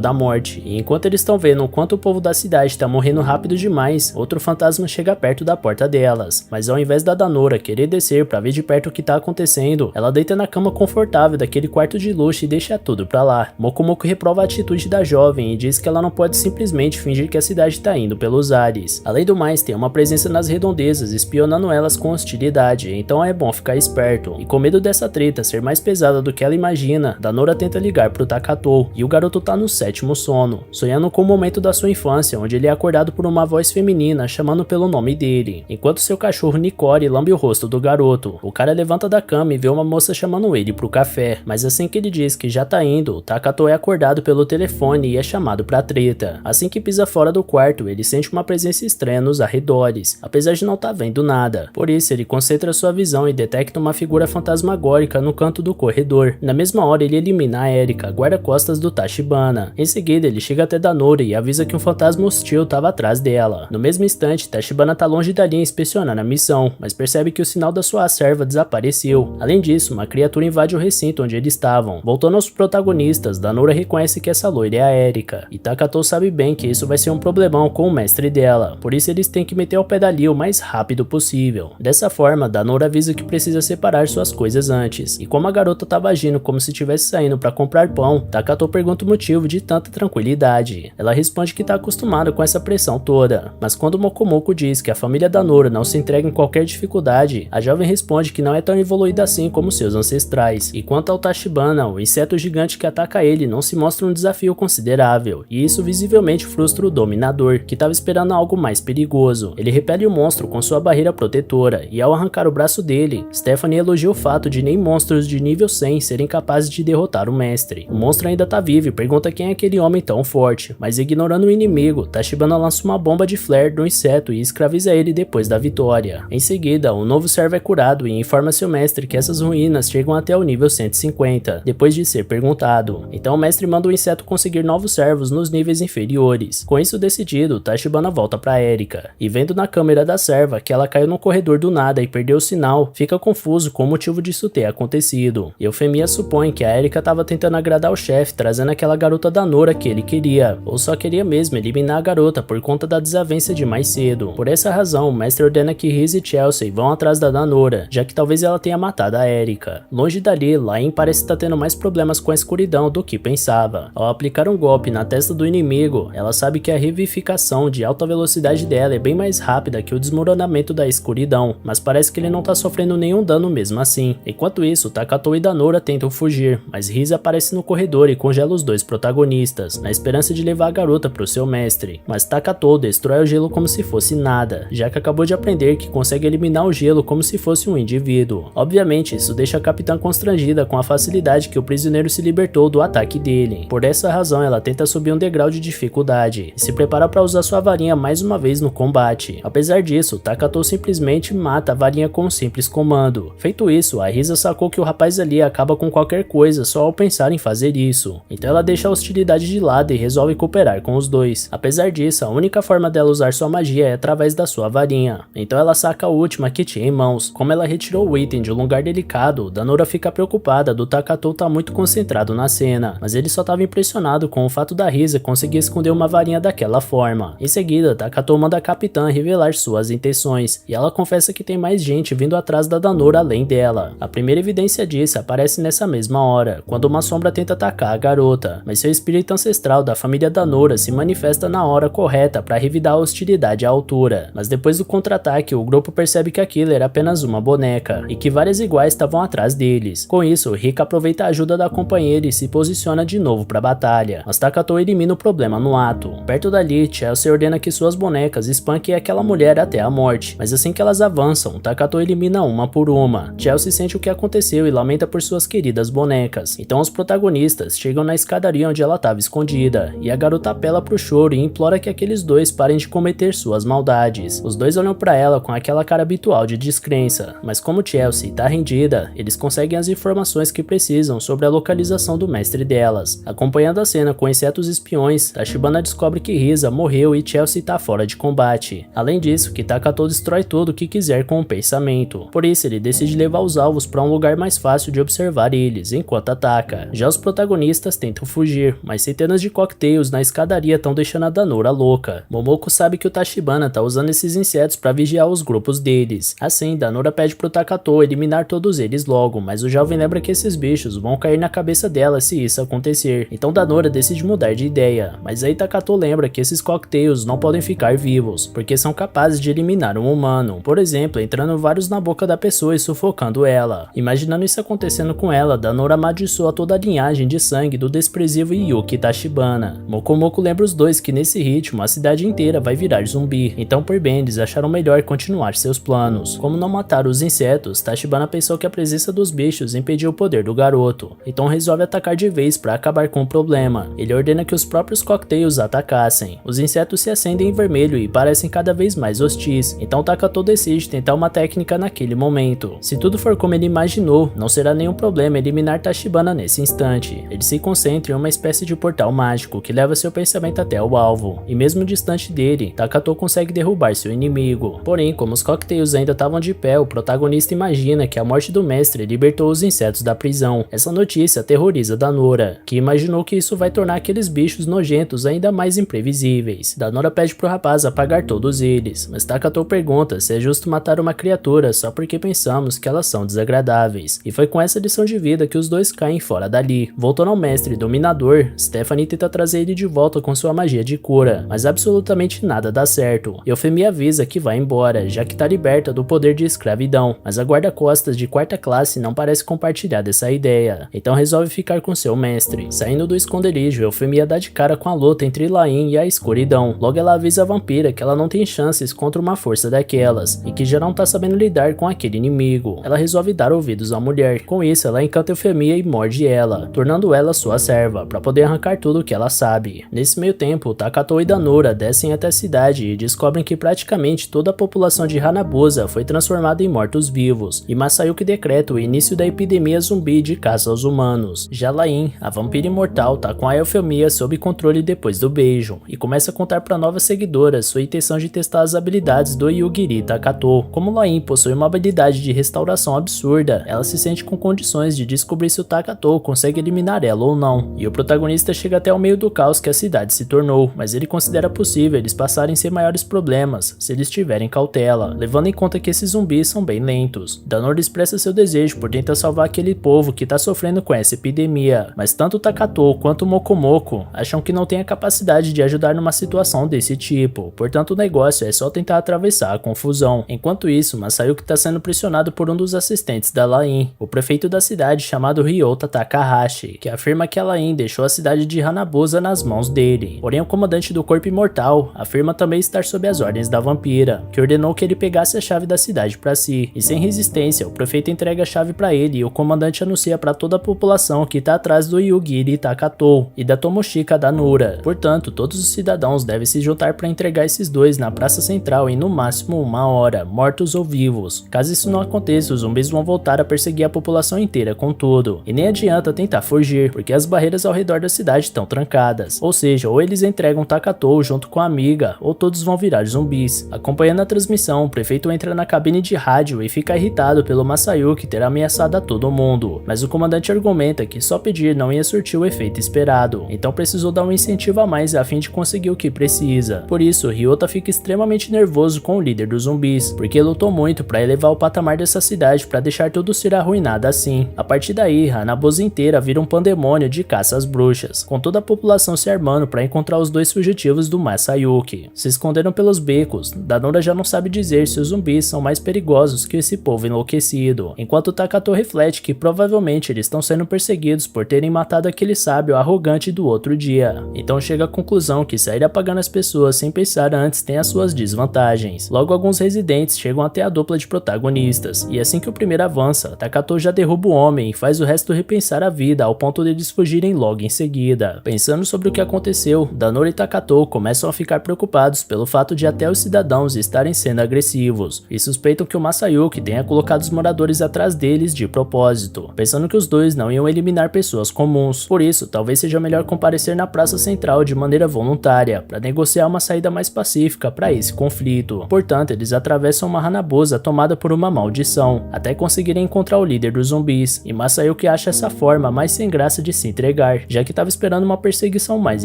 da morte. E enquanto eles estão vendo o quanto o povo da cidade tá morrendo rápido demais, outro fantasma chega perto da porta delas. Mas ao invés da Danora querer descer pra ver de perto o que tá acontecendo, ela deita na cama confortável daquele quarto de luxo e deixa tudo pra lá. Mokomoko reprova a atitude da jovem e diz que ela não pode simplesmente fingir que a cidade tá indo pelos ares. Além do mais, tem uma presença nas redondezas espionando elas com hostilidade, então é bom ficar esperto. E com medo dessa treta ser mais pesada do que ela imagina, Danora tenta ligar pro Takatou, e o garoto tá no 7º sono, sonhando com o momento da sua infância onde ele é acordado por uma voz feminina chamando pelo nome dele, enquanto seu cachorro Nikori lambe o rosto do garoto. O cara levanta da cama e vê uma moça chamando ele pro café, mas assim que ele diz que já tá indo, Takatou é acordado pelo telefone e é chamado pra treta. Assim que pisa fora do quarto, ele sente uma presença estranha nos arredores, apesar de não tá vendo nada. Por isso, ele concentra sua visão e detecta uma figura fantasmagórica no canto do corredor. Na mesma hora, ele elimina a Erika, guarda-costas do Tachibana. Em seguida, ele chega até Danora e avisa que um fantasma hostil tava atrás dela. No mesmo instante, Tachibana tá longe dali inspecionando a missão, mas percebe que o sinal da sua serva desapareceu. Além disso, uma criatura invade o recinto onde eles estavam. Voltando aos protagonistas, Danora reconhece que essa loira é a Erika, e Takatou sabe bem que isso vai ser um problemão com o mestre dela, por isso eles têm que meter o pé dali o mais rápido possível. Dessa forma, Danora avisa que precisa separar suas coisas antes, e como a garota tava agindo como se estivesse saindo para comprar pão, Takatou pergunta o motivo de tanta tranquilidade. Ela responde que tá acostumada com essa pressão toda, mas quando Mokomoko diz que a família Danora não se entrega em qualquer dificuldade, a jovem responde que não é tão evoluída assim como seus ancestrais. E quanto ao Tachibana, o inseto gigante que ataca ele não se mostra um desafio considerável, e isso visivelmente frustra o dominador, que estava esperando algo mais perigoso. Ele repele o monstro com sua barreira protetora, e ao arrancar o braço dele, Stephanie elogia o fato de nem monstros de nível 100 serem capazes de derrotar o mestre. O monstro ainda tá vivo e pergunta quem é aquele homem tão forte, mas ignorando o inimigo, Tachibana lança uma bomba de flare do inseto e escraviza ele depois da vitória. Em seguida, o novo servo é curado e informa seu mestre que essas ruínas chegam até o nível 150, depois de ser perguntado. Então o mestre manda o inseto conseguir novos servos nos níveis inferiores. Com isso decidido, Tachibana volta pra Erika, e vendo na câmera da serva que ela caiu no corredor do nada e perdeu o sinal, fica confuso com o motivo disso ter acontecido. Eufemia supõe que a Erika estava tentando agradar o chefe, trazendo aquela garota Danora que ele queria, ou só queria mesmo eliminar a garota por conta da desavença de mais cedo. Por essa razão, o mestre ordena que Riz e Chelsea vão atrás da Danora, já que talvez ela tenha matado a Erika. Longe dali, Lain parece estar tendo mais problemas com a escuridão do que pensava. Ao aplicar um golpe na testa do inimigo, ela sabe que a revivificação de alta velocidade dela é bem mais rápida que o desmoronamento da escuridão, mas parece que ele não tá sofrendo nenhum dano mesmo assim. Enquanto isso, Takatou e Danora tentam fugir, mas Riz aparece no corredor e congela os dois protagonistas, na esperança de levar a garota pro seu mestre. Mas Takatou destrói o gelo como se fosse nada, já que acabou de aprender que consegue eliminar o gelo como se fosse um indivíduo. Obviamente, isso deixa a capitã constrangida com a facilidade que o prisioneiro se libertou do ataque dele. Por essa razão, ela tenta subir um degrau de dificuldade e se prepara para usar sua varinha mais uma vez no combate. Apesar disso, Takatou simplesmente mata a varinha com um simples comando. Feito isso, a Risa sacou que o rapaz ali acaba com qualquer coisa só ao pensar em fazer isso. Então ela deixa a hostilidade de lado e resolve cooperar com os dois. Apesar disso, a única forma dela usar sua magia é através da sua varinha. Então ela saca a última que tinha em mãos. Como ela retirou o item de um lugar delicado, Danora fica preocupada do Takatou estar muito concentrado na cena, mas ele só estava impressionado com o fato da Risa conseguir esconder uma varinha daquela forma. Em seguida, Takatou manda a capitã revelar suas intenções, e ela confessa que tem mais gente vindo atrás da Danora além dela. A primeira evidência disso aparece nessa mesma hora, quando uma sombra tenta atacar a garota, mas seu espírito ancestral da família Danora se manifesta na hora correta para revidar a hostilidade à altura. Mas depois do contra-ataque, o grupo percebe que aquilo era apenas uma boneca, e que várias iguais estavam atrás deles. Com isso, Rika aproveita a ajuda da companheira e se posiciona de novo para a batalha, mas Takatou elimina o problema no ato. Perto dali, Chelsea ordena que suas bonecas espanquem aquela mulher até a morte, mas assim que elas avançam, Takatou elimina uma por uma. Chelsea sente o que aconteceu e lamenta por suas queridas bonecas. Então os protagonistas chegam na escadaria onde ela estava escondida, e a garota apela pro choro e implora que aqueles dois parem de cometer suas maldades. Os dois olham pra ela com aquela cara habitual de descrença, mas como Chelsea tá rendida, eles conseguem as informações que precisam sobre a localização do mestre delas. Acompanhando a cena com insetos espiões, Tachibana descobre que Risa morreu e Chelsea tá fora de combate. Além disso, que Takato destrói tudo o que quiser com o pensamento. Por isso, ele decide levar os alvos para um lugar mais fácil de observar eles, enquanto ataca. Já os protagonistas tentam fugir, mas centenas de cocktails na escadaria estão deixando a Danora louca. Momoko sabe que o Tachibana tá usando esses insetos para vigiar os grupos deles. Assim, Danora pede pro Takato eliminar todos eles logo, mas o jovem lembra que esses bichos vão cair na cabeça dela se isso acontecer. Então Danora decide mudar de ideia, mas aí Takato lembra que esses cocktails não podem ficar vivos, porque são capazes de eliminar um humano, por exemplo, entrando vários na boca da pessoa e sufocando ela. Imaginando isso acontecendo com ela, Danora amaldiçoa toda a linhagem de sangue do desprezível Yuki Tachibana. Mokomoko lembra os dois que nesse ritmo a cidade inteira vai virar zumbi, então por bem eles acharam melhor continuar seus planos. Como não matar os insetos, Tachibana pensou que a presença dos bichos impediu o poder do garoto, então resolve atacar de vez para acabar com o problema. Ele ordena que os próprios cocktails atacassem. Os insetos se acendem em vermelho e parecem cada vez mais hostis, então Takato decide tentar uma técnica naquele momento. Se tudo for como ele imaginou, não será nenhum problema eliminar Tachibana nesse instante. Ele se concentra em uma espécie de portal mágico que leva seu pensamento até o alvo, e mesmo distante dele, Takato consegue derrubar seu inimigo. Porém, como os cocktails ainda estavam de pé, o protagonista imagina que a morte do mestre libertou os insetos da prisão. Essa notícia aterroriza Danora, que imaginou que isso vai tornar aqueles bichos nojentos ainda mais imprevisíveis. Danora pede pro rapaz apagar todos eles, mas Takato pergunta se é justo matar uma criatura só porque pensamos que elas são desagradáveis. E foi com essa lição de vida que os dois caem fora dali. Voltando ao mestre dominador, Stephanie tenta trazer ele de volta com sua magia de cura, mas absolutamente nada dá certo. Eufemia avisa que vai embora, já que tá liberta do poder de escravidão, mas a guarda-costas de quarta classe não parece compartilhar dessa ideia, então resolve ficar com seu mestre. Saindo do esconderijo, Eufemia dá de cara com a luta entre Lain e a escuridão. Logo ela avisa a vampira que ela não tem chances contra uma força daquelas, e que já não tá sabendo lidar com aquele inimigo. Ela resolve dar ouvidos à mulher. Com isso, ela encanta Eufemia e morde ela, tornando ela sua serva, para poder arrancar tudo o que ela sabe. Nesse meio tempo, Takato e Danora descem até a cidade e descobrem que praticamente toda a população de Hanabusa foi transformada em mortos-vivos, e Masayuki decreta o início da epidemia zumbi de caça aos humanos. Já Lain, a vampira imortal, tá com a Eufemia sob controle depois do beijo, e começa a contar para novas seguidoras sua intenção de testar as habilidades do Yugiri Takato. Como Lain possui uma habilidade de restauração absurda, ela se sente com condições de descobrir se o Takato consegue eliminar ela ou não, e o protagonista chega até o meio do caos que a cidade se tornou, mas ele considera possível eles passarem sem maiores problemas, se eles tiverem cautela, levando em conta que esses zumbis são bem lentos. Danora expressa seu desejo por tentar salvar aquele povo que tá sofrendo com essa epidemia, mas tanto Takato quanto Mokomoko acham que não tem a capacidade de ajudar numa situação desse tipo, portanto o negócio é só tentar atravessar a confusão. Enquanto isso, Masayuki está sendo pressionado por um dos assistentes da Lain, o prefeito da cidade chamado Ryota Takahashi, que afirma que a Lain deixou a cidade de Hanabusa nas mãos dele. Porém, o comandante do corpo imortal afirma também estar sob as ordens da vampira, que ordenou que ele pegasse a chave da cidade para si, e sem resistência, o prefeito entrega a chave para ele e o comandante anuncia para toda a população que está atrás do Yugiri Takato e da Tomoshika Danura. Portanto, todos os cidadãos devem se juntar para entregar esses dois na praça central em no máximo 1 hora, mortos ou vivos. Caso isso não aconteça, os zumbis vão voltar a perseguir a população inteira com tudo, e nem adianta tentar fugir, porque as barreiras ao redor da cidade estão trancadas. Ou seja, ou eles entregam Takato junto com a amiga, ou todos vão virar zumbis. Acompanhando a transmissão, o prefeito entra na cabine de rádio e fica irritado pelo Masayuki ter ameaçado a todo mundo, mas o comandante argumenta que só pedir não ia surtir o efeito esperado, então precisou dar um incentivo a mais a fim de conseguir o que precisa. Por isso, Ryota fica extremamente nervoso com o líder dos zumbis, porque lutou muito para elevar o patamar dessa cidade para deixar tudo ser arruinado assim. A partir daí, a Hanabusa inteira vira um pandemônio de caça às bruxas, com toda a população se armando para encontrar os dois fugitivos do Masayuki. Se esconderam pelos becos, Danora já não sabe dizer se os zumbis são mais perigosos que esse povo enlouquecido, enquanto Takato reflete que provavelmente eles estão sendo perseguidos por terem matado aquele sábio arrogante do outro dia. Então chega à conclusão que sair apagando as pessoas sem pensar antes tem as suas desvantagens. Logo, alguns residentes chegam até a dupla de protagonistas, e assim que o primeiro avança, Takato já derruba o homem e faz o resto repensar a vida ao ponto de eles fugirem logo em seguida. seguida. Pensando sobre o que aconteceu, Danora e Takatou começam a ficar preocupados pelo fato de até os cidadãos estarem sendo agressivos, e suspeitam que o Masayuki tenha colocado os moradores atrás deles de propósito, pensando que os dois não iam eliminar pessoas comuns. Por isso, talvez seja melhor comparecer na praça central de maneira voluntária, para negociar uma saída mais pacífica para esse conflito. Portanto, eles atravessam uma Hanabusa tomada por uma maldição, até conseguirem encontrar o líder dos zumbis, e Masayuki acha essa forma mais sem graça de se entregar, já que estava esperando uma perseguição mais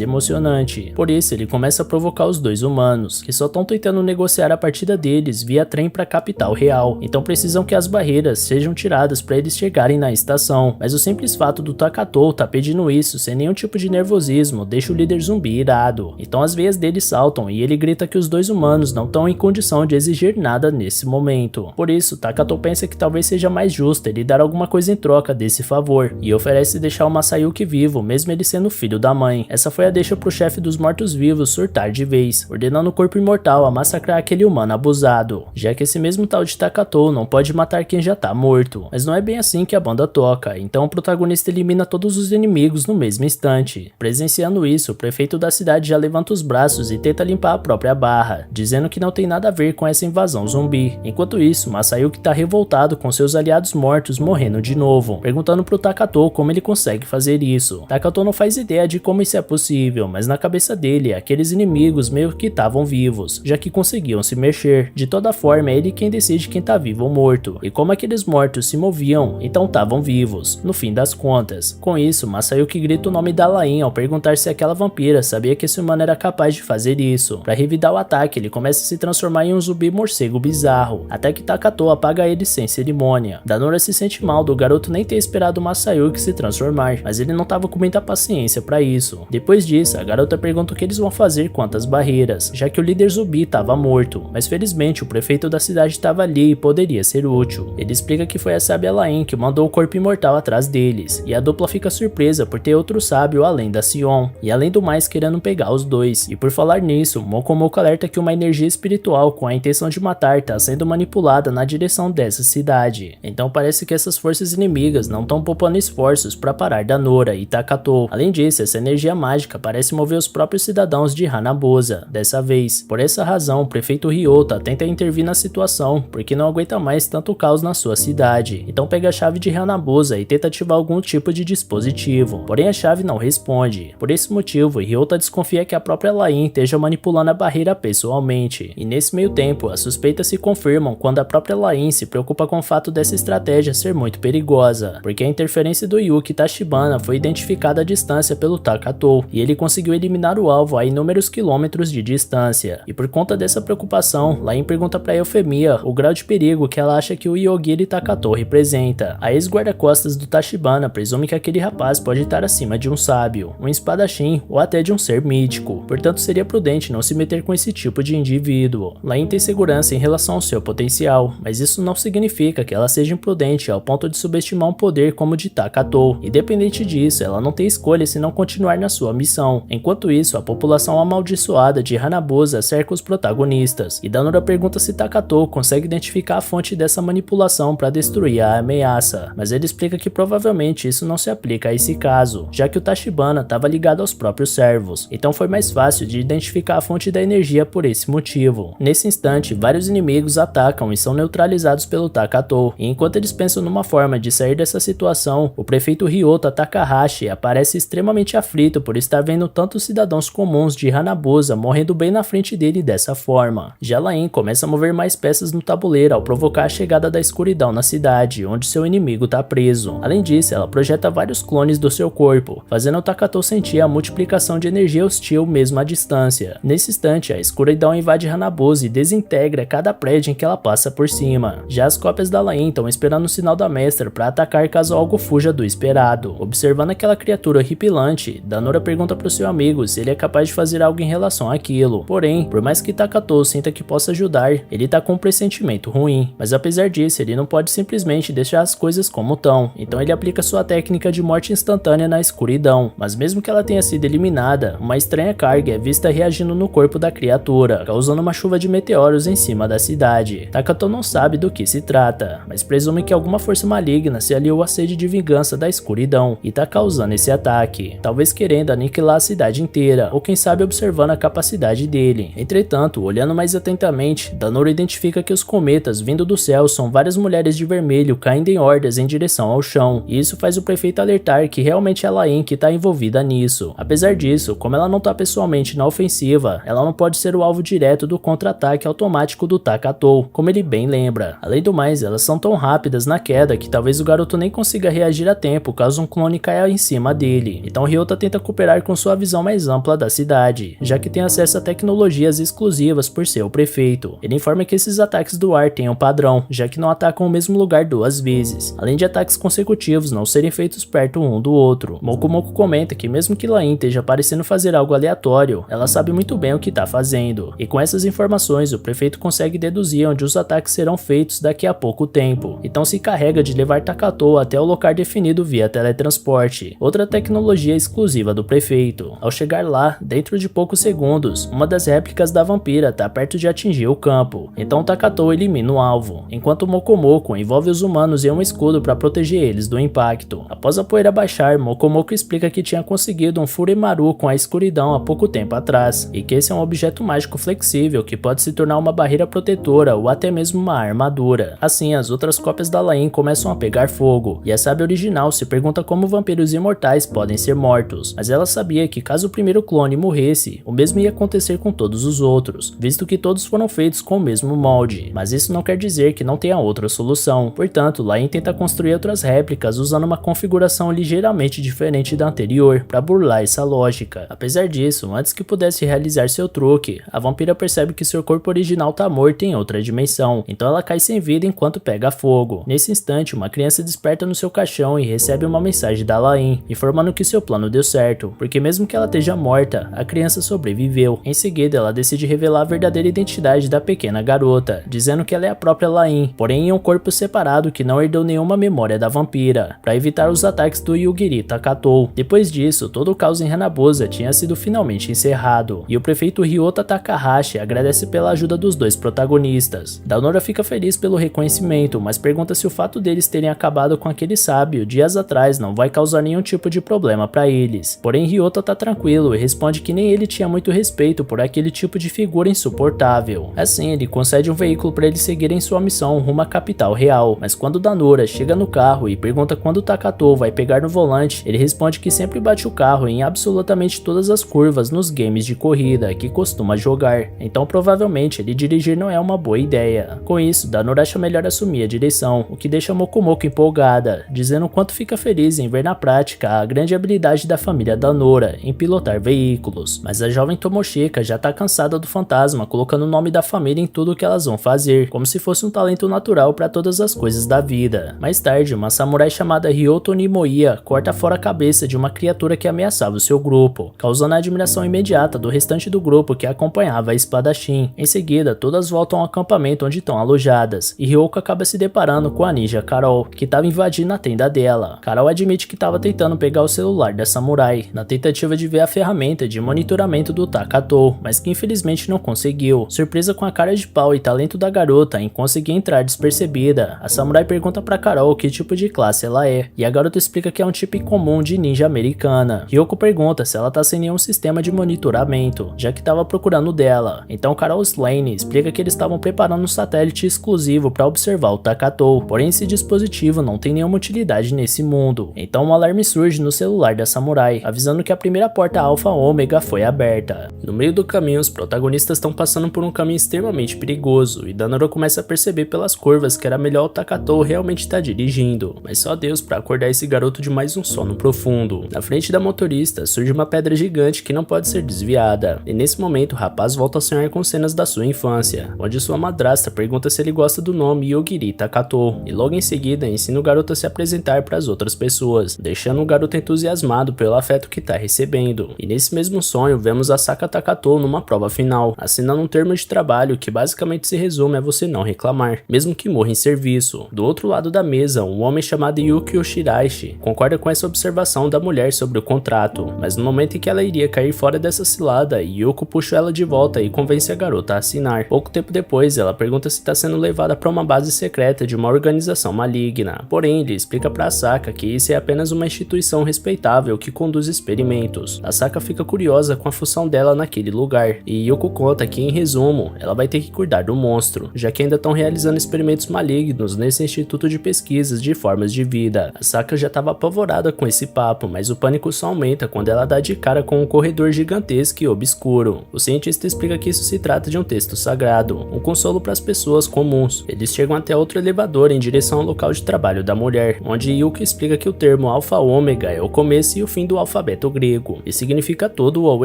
emocionante. Por isso, ele começa a provocar os dois humanos, que só estão tentando negociar a partida deles via trem para a capital real, então precisam que as barreiras sejam tiradas para eles chegarem na estação. Mas o simples fato do Takatou tá pedindo isso sem nenhum tipo de nervosismo deixa o líder zumbi irado. Então as veias dele saltam e ele grita que os dois humanos não estão em condição de exigir nada nesse momento. Por isso, Takatou pensa que talvez seja mais justo ele dar alguma coisa em troca desse favor, e oferece deixar o Masayuki vivo, mesmo ele sendo filho da mãe. Essa foi a deixa pro chefe dos mortos-vivos surtar de vez, ordenando o corpo imortal a massacrar aquele humano abusado, já que esse mesmo tal de Takatou não pode matar quem já tá morto. Mas não é bem assim que a banda toca, então o protagonista elimina todos os inimigos no mesmo instante. Presenciando isso, o prefeito da cidade já levanta os braços e tenta limpar a própria barra, dizendo que não tem nada a ver com essa invasão zumbi. Enquanto isso, Masayuki tá revoltado com seus aliados mortos morrendo de novo, perguntando pro Takatou como ele consegue fazer isso. Takatou não faz ideia de como isso é possível, mas na cabeça dele, aqueles inimigos meio que estavam vivos, já que conseguiam se mexer. De toda forma, é ele quem decide quem tá vivo ou morto, e como aqueles mortos se moviam, então estavam vivos, no fim das contas. Com isso, Masayuki grita o nome da Lain ao perguntar se aquela vampira sabia que esse humano era capaz de fazer isso. Para revidar o ataque, ele começa a se transformar em um zumbi morcego bizarro, até que Takatou apaga ele sem cerimônia. Danora se sente mal do garoto nem ter esperado o Masayuki se transformar, mas ele não tava com muita paciência para isso. Depois disso, a garota pergunta o que eles vão fazer com as barreiras, já que o líder zumbi estava morto, mas felizmente o prefeito da cidade estava ali e poderia ser útil. Ele explica que foi a sábia Lain que mandou o corpo imortal atrás deles, e a dupla fica surpresa por ter outro sábio além da Sion, e além do mais querendo pegar os dois. E por falar nisso, Mokomoko alerta que uma energia espiritual com a intenção de matar está sendo manipulada na direção dessa cidade. Então parece que essas forças inimigas não estão poupando esforços para parar Danora e Takatou. Além disso, essa energia mágica parece mover os próprios cidadãos de Hanabusa, dessa vez. Por essa razão, o prefeito Ryota tenta intervir na situação, porque não aguenta mais tanto caos na sua cidade. Então pega a chave de Hanabusa e tenta ativar algum tipo de dispositivo. Porém a chave não responde. Por esse motivo, Ryota desconfia que a própria Lain esteja manipulando a barreira pessoalmente. E nesse meio tempo, as suspeitas se confirmam quando a própria Lain se preocupa com o fato dessa estratégia ser muito perigosa, porque a interferência do Yuki Tachibana foi identificada à distância pelo Takatou, e ele conseguiu eliminar o alvo a inúmeros quilômetros de distância. E por conta dessa preocupação, Lain pergunta para Eufemia o grau de perigo que ela acha que o Yogiri Takatou representa. A ex-guarda-costas do Tachibana presume que aquele rapaz pode estar acima de um sábio, um espadachim ou até de um ser mítico, portanto seria prudente não se meter com esse tipo de indivíduo. Lain tem segurança em relação ao seu potencial, mas isso não significa que ela seja imprudente ao ponto de subestimar um poder como o de Takatou. Independente disso, ela não tem escolha senão continuar na sua missão. Enquanto isso, a população amaldiçoada de Hanabusa cerca os protagonistas, e Danora pergunta se Takatou consegue identificar a fonte dessa manipulação para destruir a ameaça, mas ele explica que provavelmente isso não se aplica a esse caso, já que o Tachibana estava ligado aos próprios servos, então foi mais fácil de identificar a fonte da energia por esse motivo. Nesse instante, vários inimigos atacam e são neutralizados pelo Takatou, e enquanto eles pensam numa forma de sair dessa situação, o prefeito Ryota Takahashi aparece extremamente aflito por estar vendo tantos cidadãos comuns de Hanabusa morrendo bem na frente dele dessa forma. Já Lain começa a mover mais peças no tabuleiro ao provocar a chegada da escuridão na cidade, onde seu inimigo está preso. Além disso, ela projeta vários clones do seu corpo, fazendo o Takatou sentir a multiplicação de energia hostil mesmo à distância. Nesse instante, a escuridão invade Hanabusa e desintegra cada prédio em que ela passa por cima. Já as cópias da Lain estão esperando o sinal da mestra para atacar caso algo fuja do esperado. Observando aquela criatura horripilante, Danora pergunta para o seu amigo se ele é capaz de fazer algo em relação àquilo. Porém, por mais que Takatou sinta que possa ajudar, ele tá com um pressentimento ruim. Mas apesar disso, ele não pode simplesmente deixar as coisas como estão, então ele aplica sua técnica de morte instantânea na escuridão. Mas mesmo que ela tenha sido eliminada, uma estranha carga é vista reagindo no corpo da criatura, causando uma chuva de meteoros em cima da cidade. Takatou não sabe do que se trata, mas presume que alguma força maligna se aliou à sede de vingança da escuridão e tá causando esse ataque. ataque, talvez querendo aniquilar a cidade inteira, ou quem sabe observando a capacidade dele. Entretanto, olhando mais atentamente, Danora identifica que os cometas vindo do céu são várias mulheres de vermelho caindo em hordas em direção ao chão, e isso faz o prefeito alertar que realmente é a Lain que está envolvida nisso. Apesar disso, como ela não está pessoalmente na ofensiva, ela não pode ser o alvo direto do contra-ataque automático do Takatou, como ele bem lembra. Além do mais, elas são tão rápidas na queda que talvez o garoto nem consiga reagir a tempo caso um clone caia em cima dele. Então Ryota tenta cooperar com sua visão mais ampla da cidade, já que tem acesso a tecnologias exclusivas por ser o prefeito. Ele informa que esses ataques do ar têm um padrão, já que não atacam o mesmo lugar duas vezes, além de ataques consecutivos não serem feitos perto um do outro. Mokomoku comenta que mesmo que Lain esteja parecendo fazer algo aleatório, ela sabe muito bem o que está fazendo, e com essas informações o prefeito consegue deduzir onde os ataques serão feitos daqui a pouco tempo, então se encarrega de levar Takatou até o local definido via teletransporte, outra tecnologia exclusiva do prefeito. Ao chegar lá, dentro de poucos segundos, uma das réplicas da vampira está perto de atingir o campo, então Takatou elimina o alvo, enquanto Mokomoku envolve os humanos em um escudo para proteger eles do impacto. Após a poeira baixar, Mokomoku explica que tinha conseguido um Furimaru com a escuridão há pouco tempo atrás, e que esse é um objeto mágico flexível que pode se tornar uma barreira protetora ou até mesmo uma armadura. Assim, as outras cópias da Lain começam a pegar fogo, e a sábia original se pergunta como vampiros imortais podem ser mortos, mas ela sabia que caso o primeiro clone morresse, o mesmo ia acontecer com todos os outros, visto que todos foram feitos com o mesmo molde, mas isso não quer dizer que não tenha outra solução. Portanto, Lain tenta construir outras réplicas usando uma configuração ligeiramente diferente da anterior, para burlar essa lógica. Apesar disso, antes que pudesse realizar seu truque, a vampira percebe que seu corpo original tá morto em outra dimensão, então ela cai sem vida enquanto pega fogo. Nesse instante, uma criança desperta no seu caixão e recebe uma mensagem da Lain, informando que seu plano deu certo, porque mesmo que ela esteja morta, a criança sobreviveu. Em seguida, ela decide revelar a verdadeira identidade da pequena garota, dizendo que ela é a própria Lain, porém em um corpo separado que não herdou nenhuma memória da vampira, para evitar os ataques do Yugiri Takatou. Depois disso, todo o caos em Hanabusa tinha sido finalmente encerrado, e o prefeito Ryota Takahashi agradece pela ajuda dos dois protagonistas. Danora fica feliz pelo reconhecimento, mas pergunta se o fato deles terem acabado com aquele sábio dias atrás não vai causar nenhum tipo de problema para eles. Porém, Ryota tá tranquilo e responde que nem ele tinha muito respeito por aquele tipo de figura insuportável. Assim, ele concede um veículo para eles seguirem sua missão rumo à capital real, mas quando Danora chega no carro e pergunta quando Takatou vai pegar no volante, ele responde que sempre bate o carro em absolutamente todas as curvas nos games de corrida que costuma jogar, então provavelmente ele dirigir não é uma boa ideia. Com isso, Danora acha melhor assumir a direção, o que deixa Mokomoku empolgada, dizendo o quanto fica feliz em ver na prática a grande habilidade da família Danora em pilotar veículos. Mas a jovem Tomoshika já tá cansada do fantasma colocando o nome da família em tudo que elas vão fazer, como se fosse um talento natural para todas as coisas da vida. Mais tarde, uma samurai chamada Ryoto Nimoia corta fora a cabeça de uma criatura que ameaçava o seu grupo, causando a admiração imediata do restante do grupo que acompanhava a espadachim. Em seguida, todas voltam ao acampamento onde estão alojadas, e Ryoko acaba se deparando com a ninja Carol, que estava invadindo a tenda dela. Carol admite que estava tentando pegar o celular da samurai, na tentativa de ver a ferramenta de monitoramento do Takatou, mas que infelizmente não conseguiu. Surpresa com a cara de pau e talento da garota em conseguir entrar despercebida, a samurai pergunta pra Carol que tipo de classe ela é, e a garota explica que é um tipo comum de ninja americana. Ryoko pergunta se ela tá sem nenhum sistema de monitoramento, já que estava procurando dela. Então Carol Slane explica que eles estavam preparando um satélite exclusivo para observar o Takatou, porém esse dispositivo não tem nenhuma utilidade nesse mundo. Então um alarme surge no celular da samurai, avisando que a primeira porta Alpha Ômega foi aberta. No meio do caminho, os protagonistas estão passando por um caminho extremamente perigoso, e Danora começa a perceber pelas curvas que era melhor o Takatou realmente estar dirigindo, mas só Deus para acordar esse garoto de mais um sono profundo. Na frente da motorista surge uma pedra gigante que não pode ser desviada, e nesse momento o rapaz volta a sonhar com cenas da sua infância, onde sua madrasta pergunta se ele gosta do nome Yogiri Takatou, e logo em seguida ensina o garoto a se apresentar para as outras pessoas, deixando o garoto entusiasmado pelo afeto que está recebendo. E nesse mesmo sonho vemos a Saka Takatou numa prova final, assinando um termo de trabalho que basicamente se resume a você não reclamar, mesmo que morra em serviço. Do outro lado da mesa, um homem chamado Yukio Shiraishi concorda com essa observação da mulher sobre o contrato, mas no momento em que ela iria cair fora dessa cilada, Yuko puxa ela de volta e convence a garota a assinar. Pouco tempo depois, ela pergunta se está sendo levada para uma base secreta de uma organização maligna, porém ele explica para Saka que isso é apenas uma instituição respeitável que conduz experimentos. Asaka fica curiosa com a função dela naquele lugar, e Yuko conta que, em resumo, ela vai ter que cuidar do monstro, já que ainda estão realizando experimentos malignos nesse instituto de pesquisas de formas de vida. Asaka já estava apavorada com esse papo, mas o pânico só aumenta quando ela dá de cara com um corredor gigantesco e obscuro. O cientista explica que isso se trata de um texto sagrado, um consolo para as pessoas comuns. Eles chegam até outro elevador em direção ao local de trabalho da mulher, onde Yuko explica que o termo Alfa Ômega é o começo e o fim do alfabeto grego, e significa todo ou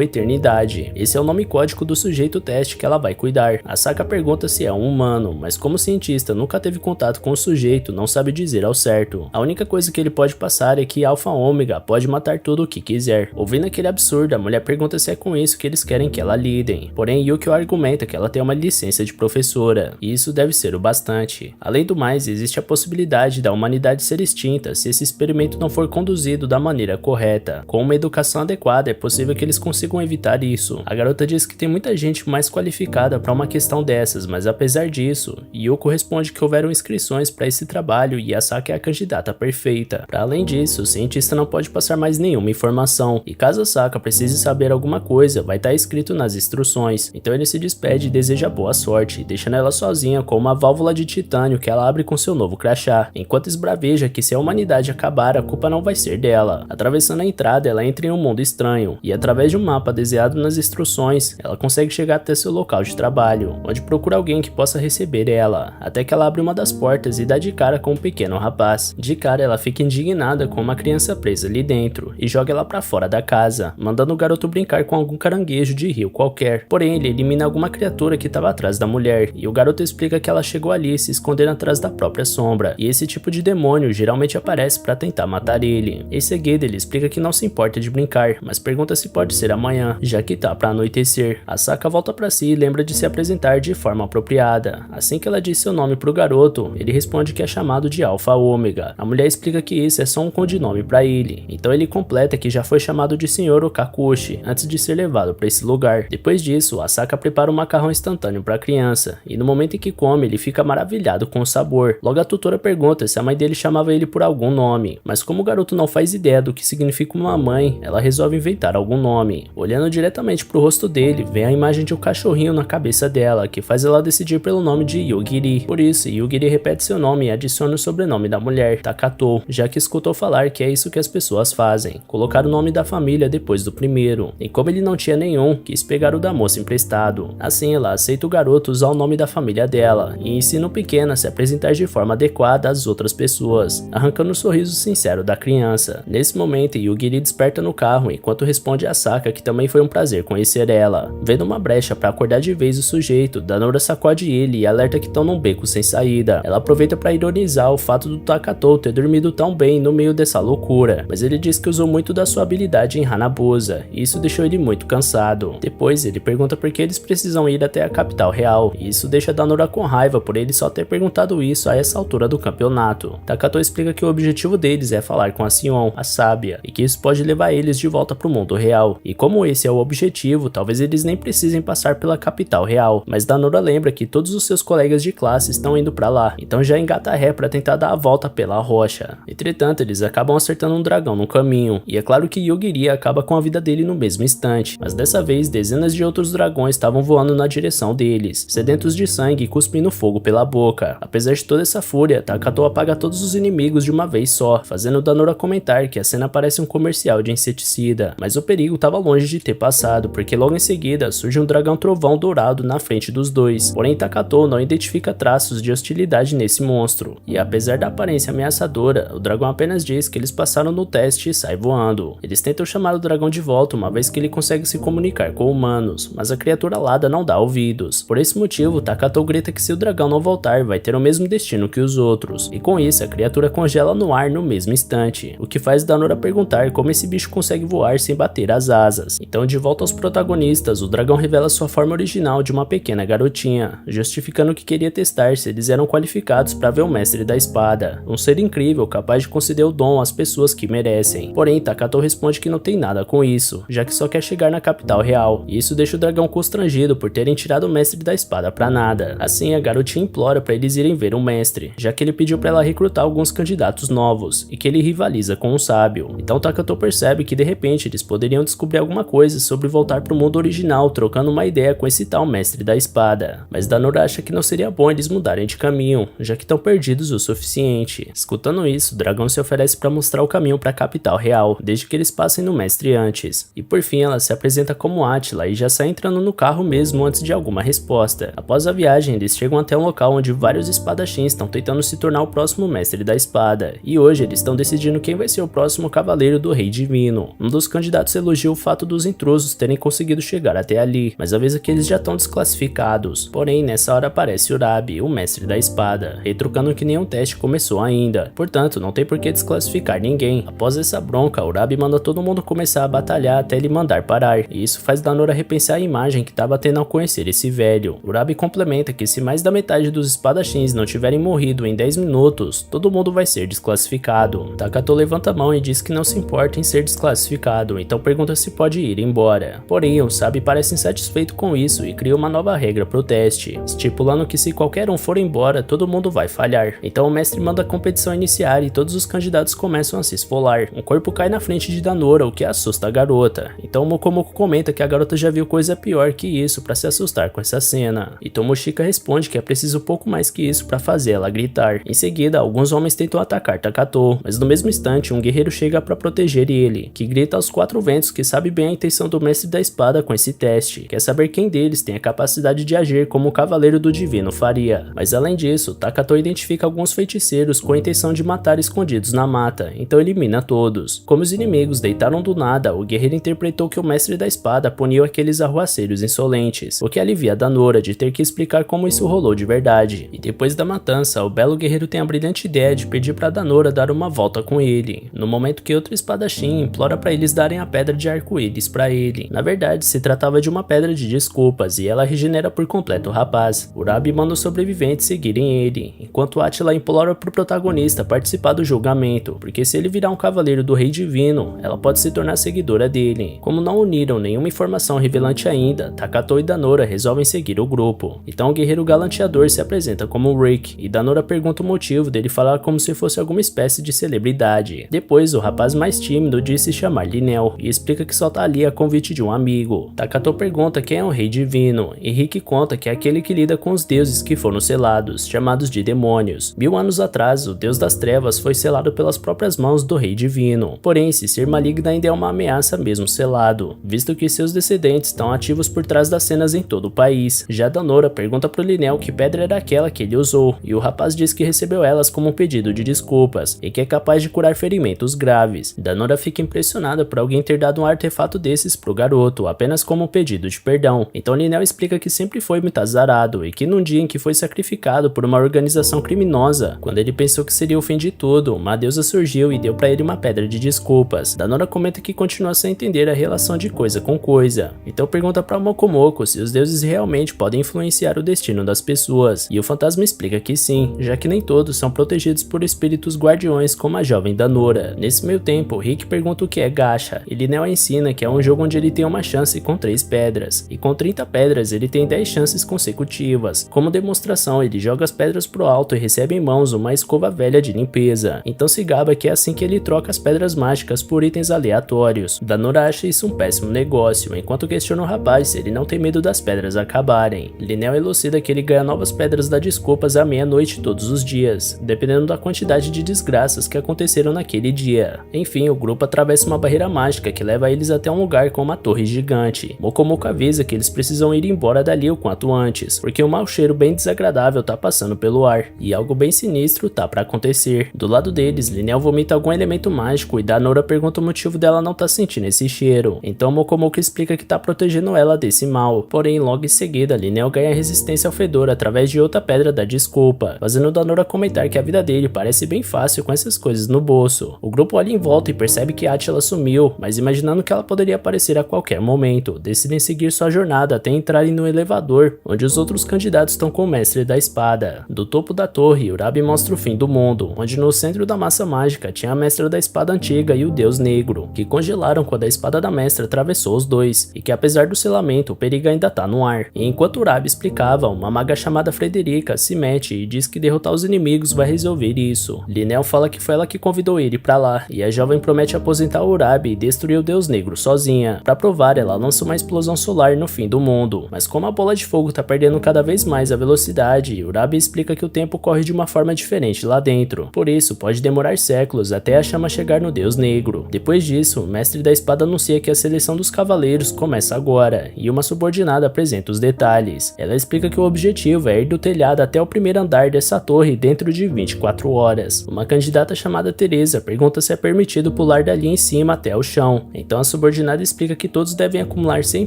eternidade. Esse é o nome código do sujeito teste que ela vai cuidar. Asaka pergunta se é um humano, mas como cientista nunca teve contato com o sujeito, não sabe dizer ao certo. A única coisa que ele pode passar é que Alfa Ômega pode matar tudo o que quiser. Ouvindo aquele absurdo, a mulher pergunta se é com isso que eles querem que ela lidem. Porém, Yukio argumenta que ela tem uma licença de professora, e isso deve ser o bastante. Além do mais, existe a possibilidade da humanidade ser extinta se esse experimento não for conduzido da maneira correta. Com uma educação adequada, é possível que eles consigam evitar isso. A garota diz que tem muita gente mais qualificada para uma questão dessas, mas apesar disso, Yuko responde que houveram inscrições para esse trabalho e Asaka é a candidata perfeita. Para além disso, o cientista não pode passar mais nenhuma informação, e caso Asaka precise saber alguma coisa, vai estar escrito nas instruções. Então ele se despede e deseja boa sorte, deixando ela sozinha com uma válvula de titânio que ela abre com seu novo crachá, enquanto esbraveja que se a humanidade acabar, a culpa não vai ser dela. Atravessando a entrada, ela entra em um mundo estranho, e através de um mapa desenhado nas instruções, ela consegue chegar até seu local de trabalho, onde procura alguém que possa receber ela, até que ela abre uma das portas e dá de cara com um pequeno rapaz. De cara, ela fica indignada com uma criança presa ali dentro, e joga ela pra fora da casa, mandando o garoto brincar com algum caranguejo de rio qualquer. Porém, ele elimina alguma criatura que estava atrás da mulher, e o garoto explica que ela chegou ali se escondendo atrás da própria sombra, e esse tipo de demônio geralmente aparece para tentar matar ele. Em seguida, ele explica que não se importa de brincar, mas pergunta se pode ser amanhã, já que tá para anoitecer. Asaka volta para si e lembra de se apresentar de forma apropriada. Assim que ela diz seu nome pro garoto, ele responde que é chamado de Alfa Ômega. A mulher explica que isso é só um codinome para ele, então ele completa que já foi chamado de Sr. Okakushi antes de ser levado para esse lugar. Depois disso, Asaka prepara um macarrão instantâneo para a criança, e no momento em que come, ele fica maravilhado com o sabor. Logo a tutora pergunta se a mãe dele chamava ele por algum nome, mas como o garoto não faz ideia do que significa uma mãe, ela resolve inventar algum nome. Olhando diretamente pro rosto dele, vem a imagem de um cachorrinho na cabeça dela, que faz ela decidir pelo nome de Yugiri. Por isso, Yugiri repete seu nome e adiciona o sobrenome da mulher, Takato, já que escutou falar que é isso que as pessoas fazem, colocar o nome da família depois do primeiro. E como ele não tinha nenhum, quis pegar o da moça emprestado. Assim, ela aceita o garoto usar o nome da família dela, e ensina o pequeno a se apresentar de forma adequada às outras pessoas, arrancando o sorriso sincero da criança. Nesse momento, Yugiri desperta no carro, enquanto responde a Asaka que também foi um prazer conhecer ela. Vendo uma brecha para acordar de vez o sujeito, Danora sacode ele e alerta que estão num beco sem saída. Ela aproveita para ironizar o fato do Takato ter dormido tão bem no meio dessa loucura, mas ele diz que usou muito da sua habilidade em Hanabusa, e isso deixou ele muito cansado. Depois, ele pergunta por que eles precisam ir até a capital real, e isso deixa Danora com raiva por ele só ter perguntado isso a essa altura do campeonato. Takato explica que o objetivo deles é falar com a Sion, a sábia, e que isso pode levar eles de volta pro mundo real. E como esse é o objetivo, talvez eles nem precisem passar pela capital real, mas Danora lembra que todos os seus colegas de classe estão indo pra lá, então já engata ré pra tentar dar a volta pela rocha. Entretanto, eles acabam acertando um dragão no caminho, e é claro que Yugiri acaba com a vida dele no mesmo instante, mas dessa vez dezenas de outros dragões estavam voando na direção deles, sedentos de sangue e cuspindo fogo pela boca. Apesar de toda essa fúria, Takato apaga todos os inimigos de uma vez só, fazendo Danora comentar que a cena parece um comercial de inseticida, mas o perigo estava longe de ter passado, porque logo em seguida surge um dragão trovão dourado na frente dos dois. Porém, Takato não identifica traços de hostilidade nesse monstro, e apesar da aparência ameaçadora, o dragão apenas diz que eles passaram no teste e sai voando. Eles tentam chamar o dragão de volta uma vez que ele consegue se comunicar com humanos, mas a criatura alada não dá ouvidos. Por esse motivo, Takato grita que se o dragão não voltar, vai ter o mesmo destino que os outros, e com isso a criatura congela no ar no mesmo instante, o que faz Danora perguntar como esse bicho consegue voar sem bater as asas. Então, de volta aos protagonistas, o dragão revela sua forma original de uma pequena garotinha, justificando que queria testar se eles eram qualificados para ver o mestre da espada, um ser incrível capaz de conceder o dom às pessoas que merecem. Porém, Takato responde que não tem nada com isso, já que só quer chegar na capital real, e isso deixa o dragão constrangido por terem tirado o mestre da espada pra nada. Assim, a garotinha implora para eles irem ver o mestre, já que ele pediu para ela recrutar alguns candidatos novos, e que ele rivaliza com o sábio. sábio. Então Takato percebe que de repente eles poderiam descobrir alguma coisa sobre voltar pro mundo original, trocando uma ideia com esse tal mestre da espada. Mas Danora acha que não seria bom eles mudarem de caminho, já que estão perdidos o suficiente. Escutando isso, o dragão se oferece para mostrar o caminho para a capital real, desde que eles passem no mestre antes. E por fim ela se apresenta como Attila e já sai entrando no carro mesmo antes de alguma resposta. Após a viagem, eles chegam até um local onde vários espadachins estão tentando se tornar o próximo mestre da espada. E hoje eles estão decidindo quem vai ser o próximo cavaleiro do Rei Divino. Um dos candidatos elogia o fato dos intrusos terem conseguido chegar até ali, mas avisa que eles já estão desclassificados. Porém, nessa hora aparece Urabi, o mestre da espada, retrucando que nenhum teste começou ainda, portanto não tem por que desclassificar ninguém. Após essa bronca, Urabi manda todo mundo começar a batalhar até ele mandar parar, e isso faz Danora repensar a imagem que estava tendo ao conhecer esse velho. Urabi complementa que se mais da metade dos espadachins não tiverem morrido em 10 minutos, todo mundo vai ser desclassificado. Takato levanta a mão e diz que não se importa em ser desclassificado, então pergunta se pode ir embora. Porém, o Sabi parece insatisfeito com isso e cria uma nova regra pro teste, estipulando que se qualquer um for embora, todo mundo vai falhar. Então o mestre manda a competição iniciar e todos os candidatos começam a se esfolar. Um corpo cai na frente de Danora, o que assusta a garota. Então Mokomoko comenta que a garota já viu coisa pior que isso pra se assustar com essa cena. E Tomoshika responde que é preciso pouco mais que isso pra fazer ela gritar. Em seguida, alguns homens tentam atacar Takato, mas no mesmo instante um guerreiro chega pra proteger ele, que grita aos quatro ventos que sabe bem a intenção do mestre da espada com esse teste. Quer saber quem deles tem a capacidade de agir como o cavaleiro do divino faria. Mas além disso, Takato identifica alguns feiticeiros com a intenção de matar escondidos na mata, então elimina todos. Como os inimigos deitaram do nada, o guerreiro interpretou que o mestre da espada puniu aqueles arruaceiros insolentes, o que alivia Danora de ter que explicar como isso rolou de verdade. E depois da matança, o belo guerreiro tem a brilhante ideia de pedir para Danora dar uma volta com ele, no momento que outro espadachim implora para eles darem a pedra de arco-íris para ele. Na verdade, se tratava de uma pedra de desculpas e ela regenera por completo o rapaz. Urabi manda os sobreviventes seguirem ele, enquanto Attila implora pro protagonista participar do julgamento, porque se ele virar um cavaleiro do Rei Divino, ela pode se tornar seguidora dele. Como não uniram nenhuma informação revelante ainda, Takato e Danora resolvem seguir o grupo. Então o guerreiro galanteador se apresenta como Rick, e Danora pergunta o motivo dele falar como se fosse alguma espécie de celebridade. Depois, o rapaz mais tímido diz se chamar Linel, e explica que só tá ali a convite de um amigo. Takato pergunta quem é o Rei Divino, e Rick conta que é aquele que lida com os deuses que foram selados, chamados de demônios. 1000 anos atrás, o deus das trevas foi selado pelas próprias mãos do Rei Divino. Porém, esse ser maligno ainda é uma ameaça mesmo selado, visto que seus descendentes estão ativos por trás das cenas em todo o país. Já Danora pergunta pro Linel que pedra era aquela que ele usou, e o rapaz diz que recebeu elas como um pedido de desculpas, e que é capaz de curar ferimentos graves. Danora fica impressionada por alguém ter dado um artefato desses pro garoto, apenas como um pedido de perdão. Então Linel explica que sempre foi muito azarado, e que num dia em que foi sacrificado por uma organização criminosa, quando ele pensou que seria o fim de tudo, uma deusa surgiu e deu pra ele uma pedra de desculpas. Danora comenta que continua sem entender a relação de coisa com coisa, então pergunta pra Mokomoko se os deuses realmente podem influenciar o destino das pessoas, e o fantasma explica que sim, já que nem todos são protegidos por espíritos guardiões como a jovem Danora. Nesse meio tempo, Rick pergunta o que é gacha, e Linel ensina que é um jogo onde ele tem uma chance com 3 pedras, e com 30 pedras ele tem 10 chances consecutivas. Como demonstração, ele joga as pedras pro alto e recebe em mãos uma escova velha de limpeza, então se gaba que é assim que ele troca as pedras mágicas por itens aleatórios. Danora acha isso um péssimo negócio, enquanto questiona o rapaz se ele não tem medo das pedras acabarem. Linel elucida que ele ganha novas pedras da desculpas à meia-noite todos os dias, dependendo da quantidade de desgraças que aconteceram naquele dia. Enfim, o grupo atravessa uma barreira mágica que leva eles até um lugar com uma torre gigante. Mokomoko avisa que eles precisam ir embora dali o quanto antes, porque um mau cheiro bem desagradável tá passando pelo ar, e algo bem sinistro tá pra acontecer. Do lado deles, Linel vomita algum elemento mágico e Danora pergunta o motivo dela não tá sentindo esse cheiro. Então Mokomoko explica que tá protegendo ela desse mal. Porém, logo em seguida, Linel ganha resistência ao fedor através de outra pedra da desculpa, fazendo Danora comentar que a vida dele parece bem fácil com essas coisas no bolso. O grupo olha em volta e percebe que Attila sumiu, mas imaginando que ela poderia aparecer a qualquer momento, decidem seguir sua jornada até entrarem no elevador, onde os outros candidatos estão com o mestre da espada. Do topo da torre, Urabi mostra o fim do mundo, onde no centro da massa mágica tinha a mestra da espada antiga e o deus negro, que congelaram quando a espada da mestra atravessou os dois, e que apesar do selamento, o perigo ainda tá no ar. E enquanto Urabi explicava, uma maga chamada Frederica se mete e diz que derrotar os inimigos vai resolver isso. Linel fala que foi ela que convidou ele pra lá, lá, e a jovem promete aposentar Urabi e destruir o Deus Negro sozinha. Para provar, ela lança uma explosão solar no fim do mundo, mas como a bola de fogo tá perdendo cada vez mais a velocidade, Urabi explica que o tempo corre de uma forma diferente lá dentro, por isso pode demorar séculos até a chama chegar no Deus Negro. Depois disso, o mestre da espada anuncia que a seleção dos cavaleiros começa agora, e uma subordinada apresenta os detalhes. Ela explica que o objetivo é ir do telhado até o primeiro andar dessa torre dentro de 24 horas. Uma candidata chamada Teresa pergunta se é permitido pular dali em cima até o chão, então a subordinada explica que todos devem acumular 100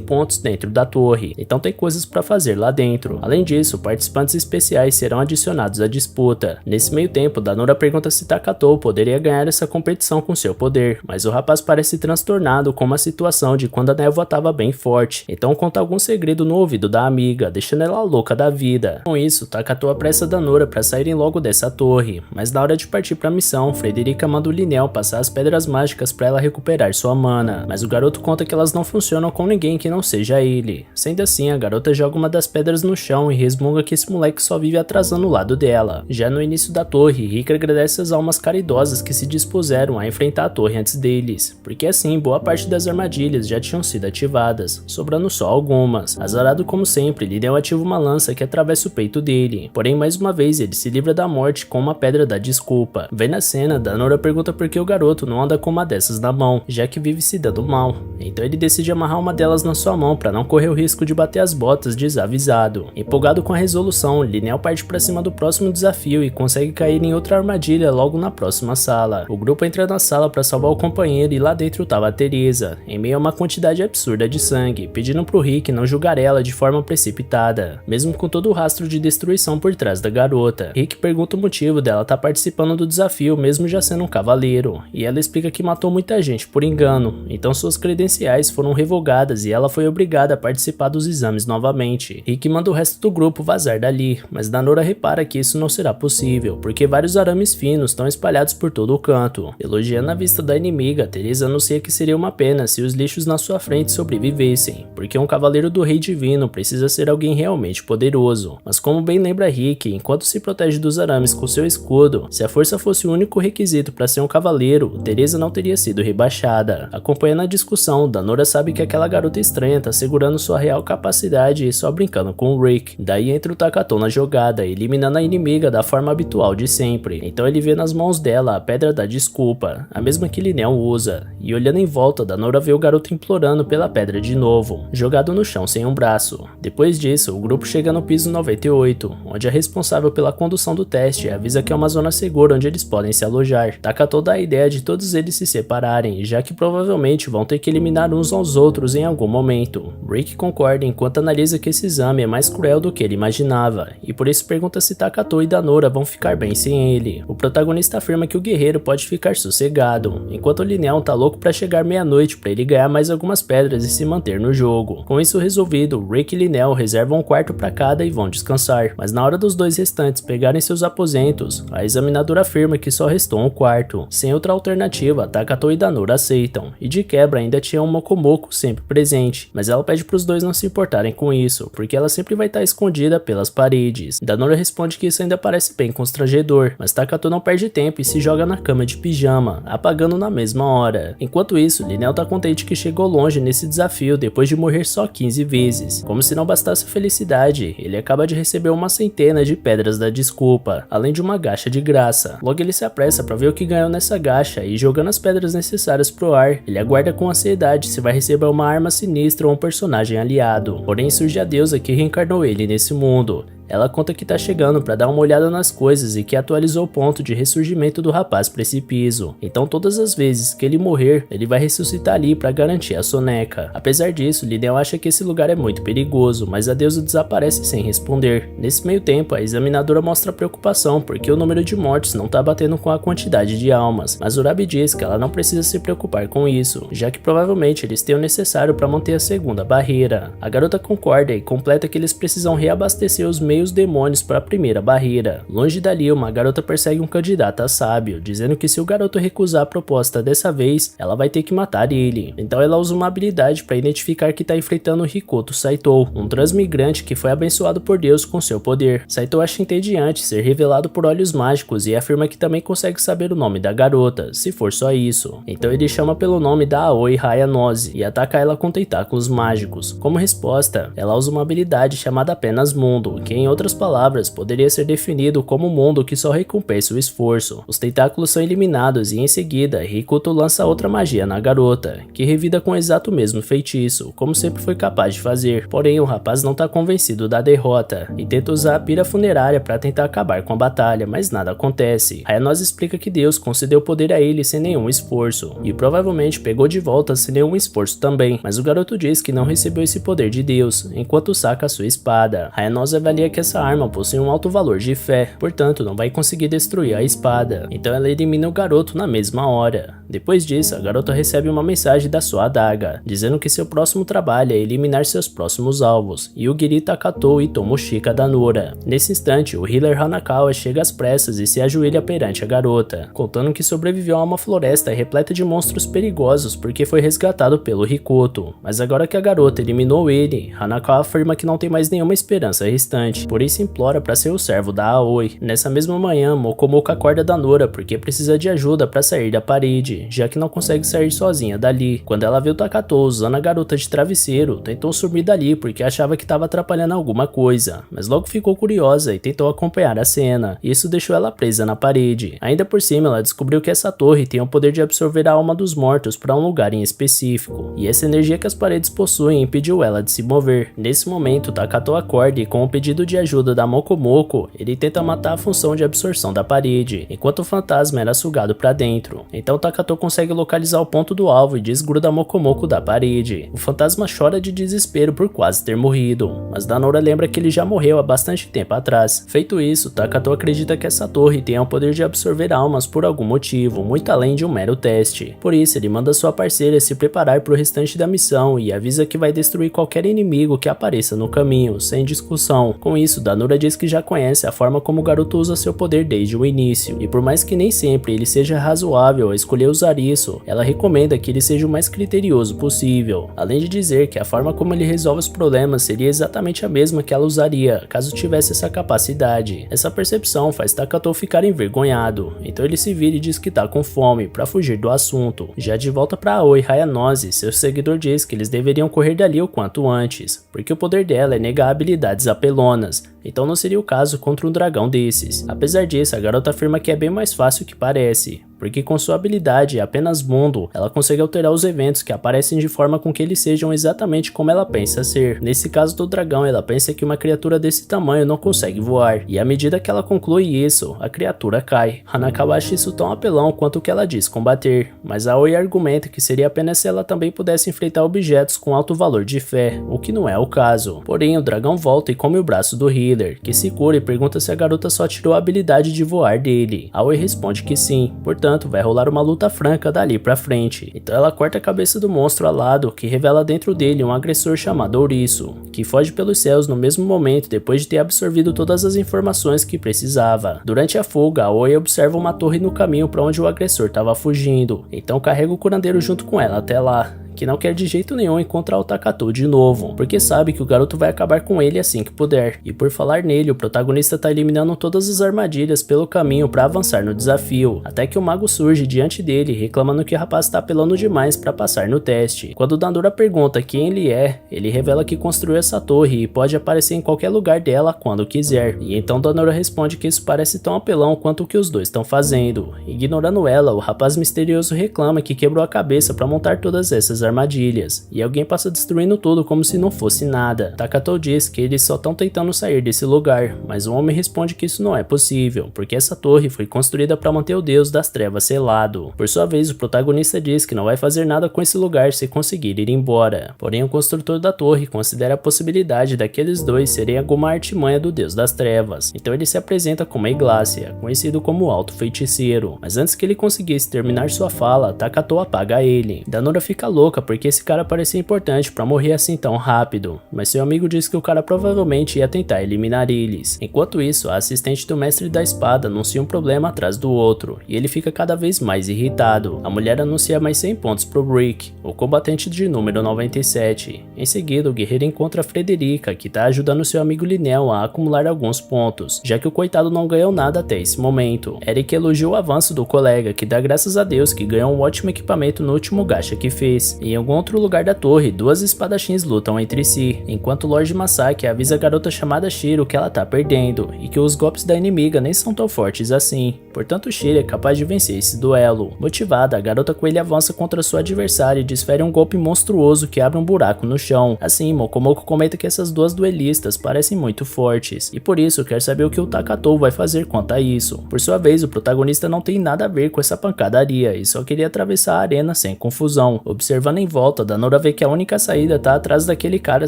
pontos dentro da torre, então tem coisas para fazer lá dentro. Além disso, participantes especiais serão adicionados à disputa. Nesse meio tempo, Danora pergunta se Takatou poderia ganhar essa competição com seu poder, mas o rapaz parece transtornado com uma situação de quando a névoa estava bem forte, então conta algum segredo no ouvido da amiga, deixando ela louca da vida. Com isso, Takatou apressa Danora para saírem logo dessa torre, mas na hora de partir para a missão, Frederica manda o Linel passar as pedras mágicas para ela recuperar sua mana, mas o garoto conta que elas não funcionam com ninguém que não seja ele. Sendo assim, a garota joga uma das pedras no chão e resmunga que esse moleque só vive atrasando o lado dela. Já no início da torre, Rick agradece as almas caridosas que se dispuseram a enfrentar a torre antes deles, porque assim boa parte das armadilhas já tinham sido ativadas, sobrando só algumas. Azarado como sempre, Linel ativa uma lança que atravessa o peito dele, porém mais uma vez ele se livra da morte com uma pedra da desculpa. Vendo a cena, Danora pergunta por que o garoto não anda com uma dessas na mão, já que vive se dando mal. Então ele decide amarrar uma delas na sua mão para não correr o risco de bater as botas desavisado. Empolgado com a resolução, Linel parte para cima do próximo desafio e consegue cair em outra armadilha logo na próxima sala. O grupo entra na sala para salvar o companheiro e lá dentro estava a Teresa, em meio a uma quantidade absurda de sangue, pedindo pro Rick não julgar ela de forma precipitada, mesmo com todo o rastro de destruição por trás da garota. Rick pergunta o motivo dela estar participando do desafio mesmo já sendo um cavaleiro, e ela explica que matou muita gente por engano, então suas credenciais foram revogadas e ela foi obrigada a participar dos exames novamente. Rick manda o resto do grupo vazar dali, mas Danora repara que isso não será possível, porque vários arames finos estão espalhados por todo o canto. Elogiando a vista da inimiga, Teresa anuncia que seria uma pena se os lixos na sua frente sobrevivessem, porque um cavaleiro do rei divino precisa ser alguém realmente poderoso. Mas como bem lembra Rick, enquanto se protege dos arames com seu escudo, se a força fosse o único requisito para ser um cavaleiro, Teresa não teria sido rebaixada. Acompanhando a discussão, Danora sabe que aquela garota estranha tá segurando sua real capacidade e só brincando com o Rick. Daí entra o Takatou na jogada, eliminando a inimiga da forma habitual de sempre. Então ele vê nas mãos dela a pedra da desculpa, a mesma que Linel usa, e olhando em volta, Danora vê o garoto implorando pela pedra de novo, jogado no chão sem um braço. Depois disso, o grupo chega no piso 98, onde a responsável pela condução do teste avisa que é uma zona segura onde eles podem se alojar. Takatou dá a ideia de todos eles se separarem, já que provavelmente vão ter que eliminar uns aos outros em algum momento. Rick concorda enquanto analisa que esse exame é mais cruel do que ele imaginava, e por isso pergunta se Takatou e Danora vão ficar bem sem ele. O protagonista afirma que o guerreiro pode ficar sossegado, enquanto Linel tá louco pra chegar meia-noite pra ele ganhar mais algumas pedras e se manter no jogo. Com isso resolvido, Rick e Linel reservam um quarto pra cada e vão descansar, mas na hora dos dois restantes pegarem seus aposentos, a examinadora afirma que só restou um quarto. Sem outra alternativa, Takatou e Danora aceitam, e de quebra ainda tinha um Mokomoko sempre presente, mas ela pede pros dois não se importarem com isso, porque ela sempre vai estar escondida pelas paredes. Danora responde que isso ainda parece bem constrangedor, mas Takatou não perde tempo e se joga na cama de pijama, apagando na mesma hora. Enquanto isso, Linel tá contente que chegou longe nesse desafio depois de morrer só 15 vezes. Como se não bastasse a felicidade, ele acaba de receber uma centena de pedras da desculpa, além de uma gacha de graça. Logo ele se apressa pra ver o que ganhou nessa gacha e jogando as pedras necessárias pro ar, ele aguarda com ansiedade se vai receber uma arma sinistra ou um personagem aliado. Porém surge a deusa que reencarnou ele nesse mundo. Ela conta que tá chegando para dar uma olhada nas coisas e que atualizou o ponto de ressurgimento do rapaz precipiso. Então todas as vezes que ele morrer, ele vai ressuscitar ali para garantir a soneca. Apesar disso, Linel acha que esse lugar é muito perigoso, mas a deusa desaparece sem responder. Nesse meio tempo, a examinadora mostra preocupação porque o número de mortes não tá batendo com a quantidade de almas, mas Urabi diz que ela não precisa se preocupar com isso, já que provavelmente eles têm o necessário para manter a segunda barreira. A garota concorda e completa que eles precisam reabastecer os meios envia os demônios para a primeira barreira. Longe dali, uma garota persegue um candidato a sábio, dizendo que se o garoto recusar a proposta dessa vez, ela vai ter que matar ele. Então ela usa uma habilidade para identificar que está enfrentando Hikoto Saito, um transmigrante que foi abençoado por Deus com seu poder. Saito acha entediante ser revelado por olhos mágicos e afirma que também consegue saber o nome da garota, se for só isso. Então ele chama pelo nome da Aoi Hayanose e ataca ela com tentáculos mágicos. Como resposta, ela usa uma habilidade chamada apenas Mundo, que em outras palavras poderia ser definido como um mundo que só recompensa o esforço. Os tentáculos são eliminados e em seguida Hikoto lança outra magia na garota, que revida com o exato mesmo feitiço, como sempre foi capaz de fazer. Porém, o rapaz não está convencido da derrota e tenta usar a pira funerária para tentar acabar com a batalha, mas nada acontece. Hayanose explica que Deus concedeu poder a ele sem nenhum esforço e provavelmente pegou de volta sem nenhum esforço também, mas o garoto diz que não recebeu esse poder de Deus enquanto saca sua espada. Hayanose avalia que essa arma possui um alto valor de fé, portanto não vai conseguir destruir a espada, então ela elimina o garoto na mesma hora. Depois disso, a garota recebe uma mensagem da sua adaga, dizendo que seu próximo trabalho é eliminar seus próximos alvos, Yugiri Takato e Tomoshika da Nora. Nesse instante, o healer Hanakawa chega às pressas e se ajoelha perante a garota, contando que sobreviveu a uma floresta repleta de monstros perigosos porque foi resgatado pelo Hikoto. Mas agora que a garota eliminou ele, Hanakawa afirma que não tem mais nenhuma esperança restante, por isso implora para ser o servo da Aoi. Nessa mesma manhã, Mokomoka acorda da Nora porque precisa de ajuda para sair da parede, já que não consegue sair sozinha dali. Quando ela viu Takato usando a garota de travesseiro, tentou sumir dali porque achava que estava atrapalhando alguma coisa, mas logo ficou curiosa e tentou acompanhar a cena. Isso deixou ela presa na parede. Ainda por cima, ela descobriu que essa torre tem o poder de absorver a alma dos mortos para um lugar em específico, e essa energia que as paredes possuem impediu ela de se mover. Nesse momento, Takato acorda e com o pedido de ajuda da Mokomoko, ele tenta matar a função de absorção da parede, enquanto o fantasma era sugado para dentro. Então Takato consegue localizar o ponto do alvo e desgruda a Mokomoko da parede. O fantasma chora de desespero por quase ter morrido, mas Danora lembra que ele já morreu há bastante tempo atrás. Feito isso, Takato acredita que essa torre tem o poder de absorver almas por algum motivo, muito além de um mero teste. Por isso, ele manda sua parceira se preparar para o restante da missão e avisa que vai destruir qualquer inimigo que apareça no caminho, sem discussão. Com isso, Danora diz que já conhece a forma como o garoto usa seu poder desde o início, e por mais que nem sempre ele seja razoável a escolher usar isso, ela recomenda que ele seja o mais criterioso possível, além de dizer que a forma como ele resolve os problemas seria exatamente a mesma que ela usaria caso tivesse essa capacidade. Essa percepção faz Takato ficar envergonhado, então ele se vira e diz que tá com fome para fugir do assunto. Já de volta para Aoi Hayanose, seu seguidor diz que eles deveriam correr dali o quanto antes, porque o poder dela é negar habilidades apelonas, então não seria o caso contra um dragão desses. Apesar disso, a garota afirma que é bem mais fácil que parece, porque com sua habilidade apenas Mundo, ela consegue alterar os eventos que aparecem de forma com que eles sejam exatamente como ela pensa ser. Nesse caso do dragão, ela pensa que uma criatura desse tamanho não consegue voar, e à medida que ela conclui isso, a criatura cai. Hanakawa acha isso tão apelão quanto o que ela diz combater, mas Aoi argumenta que seria apenas se ela também pudesse enfrentar objetos com alto valor de fé, o que não é o caso. Porém, o dragão volta e come o braço do healer, que se cura e pergunta se a garota só tirou a habilidade de voar dele. Aoi responde que sim, portanto vai rolar uma luta franca dali pra frente. Então ela corta a cabeça do monstro alado, que revela dentro dele um agressor chamado Ouriço, que foge pelos céus no mesmo momento depois de ter absorvido todas as informações que precisava. Durante a fuga, Aoi observa uma torre no caminho para onde o agressor estava fugindo, então carrega o curandeiro junto com ela até lá, que não quer de jeito nenhum encontrar o Takato de novo, porque sabe que o garoto vai acabar com ele assim que puder. E por falar nele, o protagonista tá eliminando todas as armadilhas pelo caminho para avançar no desafio, até que o mago surge diante dele, reclamando que o rapaz tá apelando demais para passar no teste. Quando Danora pergunta quem ele é, ele revela que construiu essa torre e pode aparecer em qualquer lugar dela quando quiser. E então Danora responde que isso parece tão apelão quanto o que os dois estão fazendo. Ignorando ela, o rapaz misterioso reclama que quebrou a cabeça para montar todas essas armadilhas, e alguém passa destruindo tudo como se não fosse nada. Takato diz que eles só estão tentando sair desse lugar, mas o homem responde que isso não é possível, porque essa torre foi construída para manter o Deus das Trevas selado. Por sua vez, o protagonista diz que não vai fazer nada com esse lugar se conseguir ir embora. Porém, o construtor da torre considera a possibilidade daqueles dois serem alguma artimanha do Deus das Trevas, então ele se apresenta como Eglácia, conhecido como Alto Feiticeiro. Mas antes que ele conseguisse terminar sua fala, Takato apaga ele. Danora fica louca louca porque esse cara parecia importante pra morrer assim tão rápido, mas seu amigo disse que o cara provavelmente ia tentar eliminar eles. Enquanto isso, a assistente do mestre da espada anuncia um problema atrás do outro, e ele fica cada vez mais irritado. A mulher anuncia mais 100 pontos pro Rick, o combatente de número 97. Em seguida, o guerreiro encontra a Frederica, que tá ajudando seu amigo Linel a acumular alguns pontos, já que o coitado não ganhou nada até esse momento. Eric elogia o avanço do colega, que dá graças a Deus que ganhou um ótimo equipamento no último gacha que fez. Em algum outro lugar da torre, duas espadachins lutam entre si, enquanto Lord Masaki avisa a garota chamada Shiro que ela tá perdendo, e que os golpes da inimiga nem são tão fortes assim. Portanto, Shiro é capaz de vencer esse duelo. Motivada, a garota coelho avança contra sua adversária e desfere um golpe monstruoso que abre um buraco no chão. Assim, Mokomoko comenta que essas duas duelistas parecem muito fortes, e por isso quer saber o que o Takatou vai fazer quanto a isso. Por sua vez, o protagonista não tem nada a ver com essa pancadaria e só queria atravessar a arena sem confusão. Observando em volta, Danora vê que a única saída tá atrás daquele cara